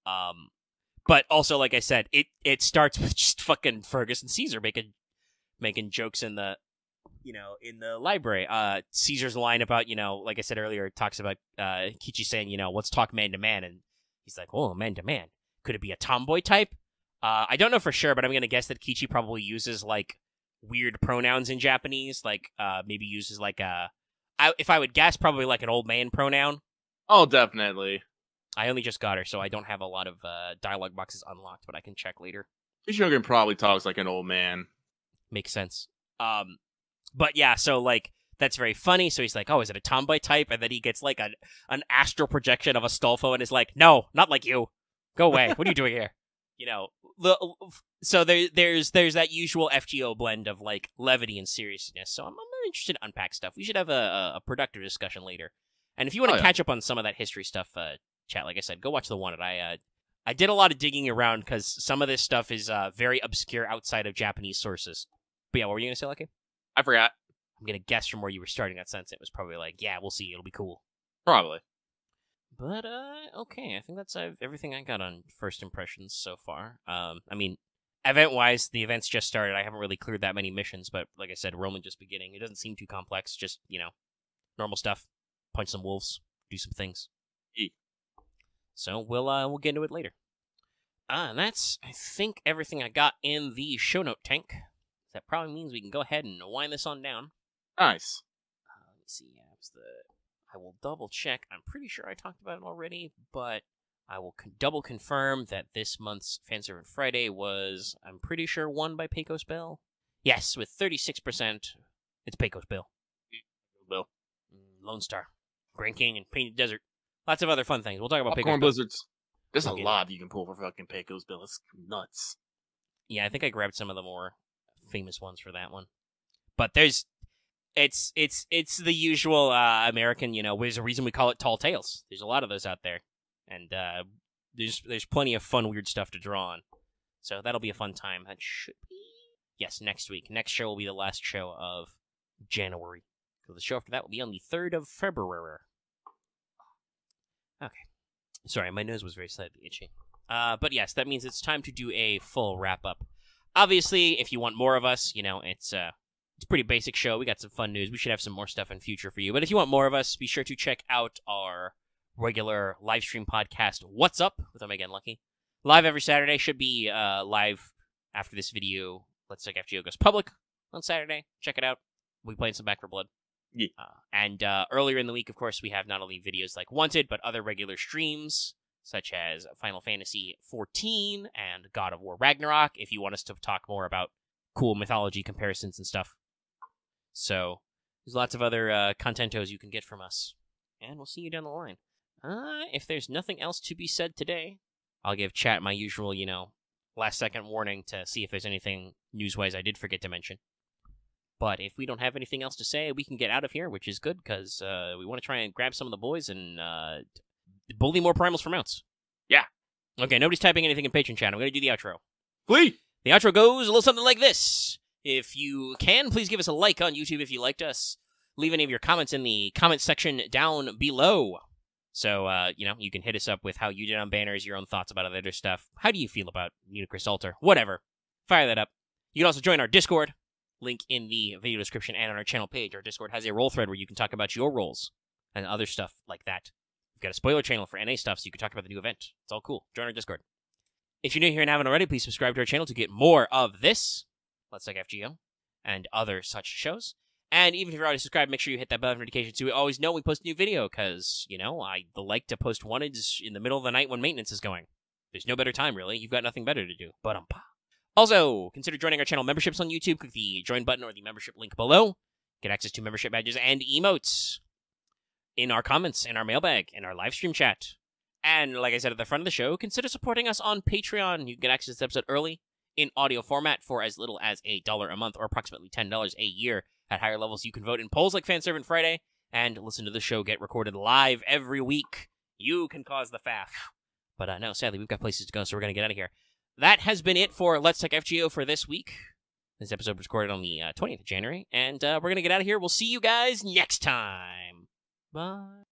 But also, like I said, it starts with just fucking Fergus and Caesar making jokes in the library. Caesar's line about, like I said earlier, talks about Kichi saying, let's talk man to man, and he's like, oh, man to man. Could it be a tomboy type? I don't know for sure, but I'm gonna guess that Kichi probably uses like weird pronouns in Japanese, like maybe uses like if I would guess, probably like an old man pronoun. Oh, definitely. I only just got her, so I don't have a lot of dialogue boxes unlocked, but I can check later. Shogun probably talks like an old man. Makes sense. But yeah, so like that's very funny. So he's like, "Oh, is it a tomboy type?" And then he gets like an astral projection of Astolfo, and is like, "No, not like you. Go away. What are you doing here?" So there's that usual FGO blend of like levity and seriousness. So I'm very interested to unpack stuff. We should have a productive discussion later. And if you want to catch up on some of that history stuff, chat, like I said, go watch the one. I did a lot of digging around because some of this stuff is very obscure outside of Japanese sources. But yeah, what were you gonna say, Lucky? I forgot. I'm gonna guess from where you were starting that sentence. It was probably like, yeah, we'll see. It'll be cool. Probably. But, okay, I think that's everything I got on first impressions so far. I mean, event-wise, the event's just started. I haven't really cleared that many missions, but like I said, we're only just beginning. It doesn't seem too complex, just, normal stuff. Punch some wolves, do some things. Yeah. So, we'll get into it later. And that's, I think, everything I got in the show note tank. That probably means we can go ahead and wind this on down. Nice. Let me see, I will double check. I'm pretty sure I talked about it already, but I will double confirm that this month's Fanservant Friday was, I'm pretty sure, won by Pecos Bell. Yes, with 36%, it's Pecos Bell. Bill. Lone Star, Grand Canyon, Painted Desert, lots of other fun things. We'll talk about Pecos Popcorn Bell. Blizzards. There's a lot you can pull for fucking Pecos Bill. It's nuts. Yeah, I think I grabbed some of the more famous ones for that one. But it's the usual American, there's a reason we call it Tall Tales. There's a lot of those out there. And there's plenty of fun, weird stuff to draw on. So that'll be a fun time. That should be... Yes, next week. Next show will be the last show of January. So the show after that will be on the 3rd of February. Okay. Sorry, my nose was very slightly itchy. But yes, that means it's time to do a full wrap-up. Obviously, if you want more of us, it's a pretty basic show. We got some fun news. We should have some more stuff in future for you. But if you want more of us, be sure to check out our regular live stream podcast, What's Up, with Omega and Lucky. Live every Saturday. Should be live after this video. Let's Take FGO goes public on Saturday. Check it out. We'll be playing some Back 4 Blood. Yeah. And earlier in the week, of course, we have not only videos like Wanted, but other regular streams, such as Final Fantasy XIV and God of War Ragnarok, if you want us to talk more about cool mythology comparisons and stuff. So, there's lots of other contentos you can get from us. And we'll see you down the line. If there's nothing else to be said today, I'll give chat my usual, last-second warning to see if there's anything news-wise I did forget to mention. But if we don't have anything else to say, we can get out of here, which is good, because we want to try and grab some of the boys and bully more primals for mounts. Yeah. Okay, nobody's typing anything in Patreon chat. I'm going to do the outro. Flee! The outro goes a little something like this. If you can, please give us a like on YouTube if you liked us. Leave any of your comments in the comment section down below. So, you can hit us up with how you did on banners, your own thoughts about other stuff. How do you feel about Nitocris Alter? Whatever. Fire that up. You can also join our Discord. Link in the video description and on our channel page. Our Discord has a roll thread where you can talk about your roles and other stuff like that. We've got a spoiler channel for NA stuff, so you can talk about the new event. It's all cool. Join our Discord. If you're new here and haven't already, please subscribe to our channel to get more of this, Let's Take FGO, and other such shows. And even if you're already subscribed, make sure you hit that bell notification so we always know when we post a new video, because, I like to post Wanteds in the middle of the night when maintenance is going. There's no better time, really. You've got nothing better to do. But Also, consider joining our channel memberships on YouTube. Click the join button or the membership link below. Get access to membership badges and emotes in our comments, in our mailbag, in our live stream chat. And like I said at the front of the show, consider supporting us on Patreon. You can get access to this episode early. in audio format for as little as $1 a month or approximately $10 a year. At higher levels, you can vote in polls like Fan Servant Friday and listen to the show get recorded live every week. You can cause the faff. But no, sadly, we've got places to go, so we're going to get out of here. That has been it for Let's Talk FGO for this week. This episode was recorded on the 20th of January, and we're going to get out of here. We'll see you guys next time. Bye.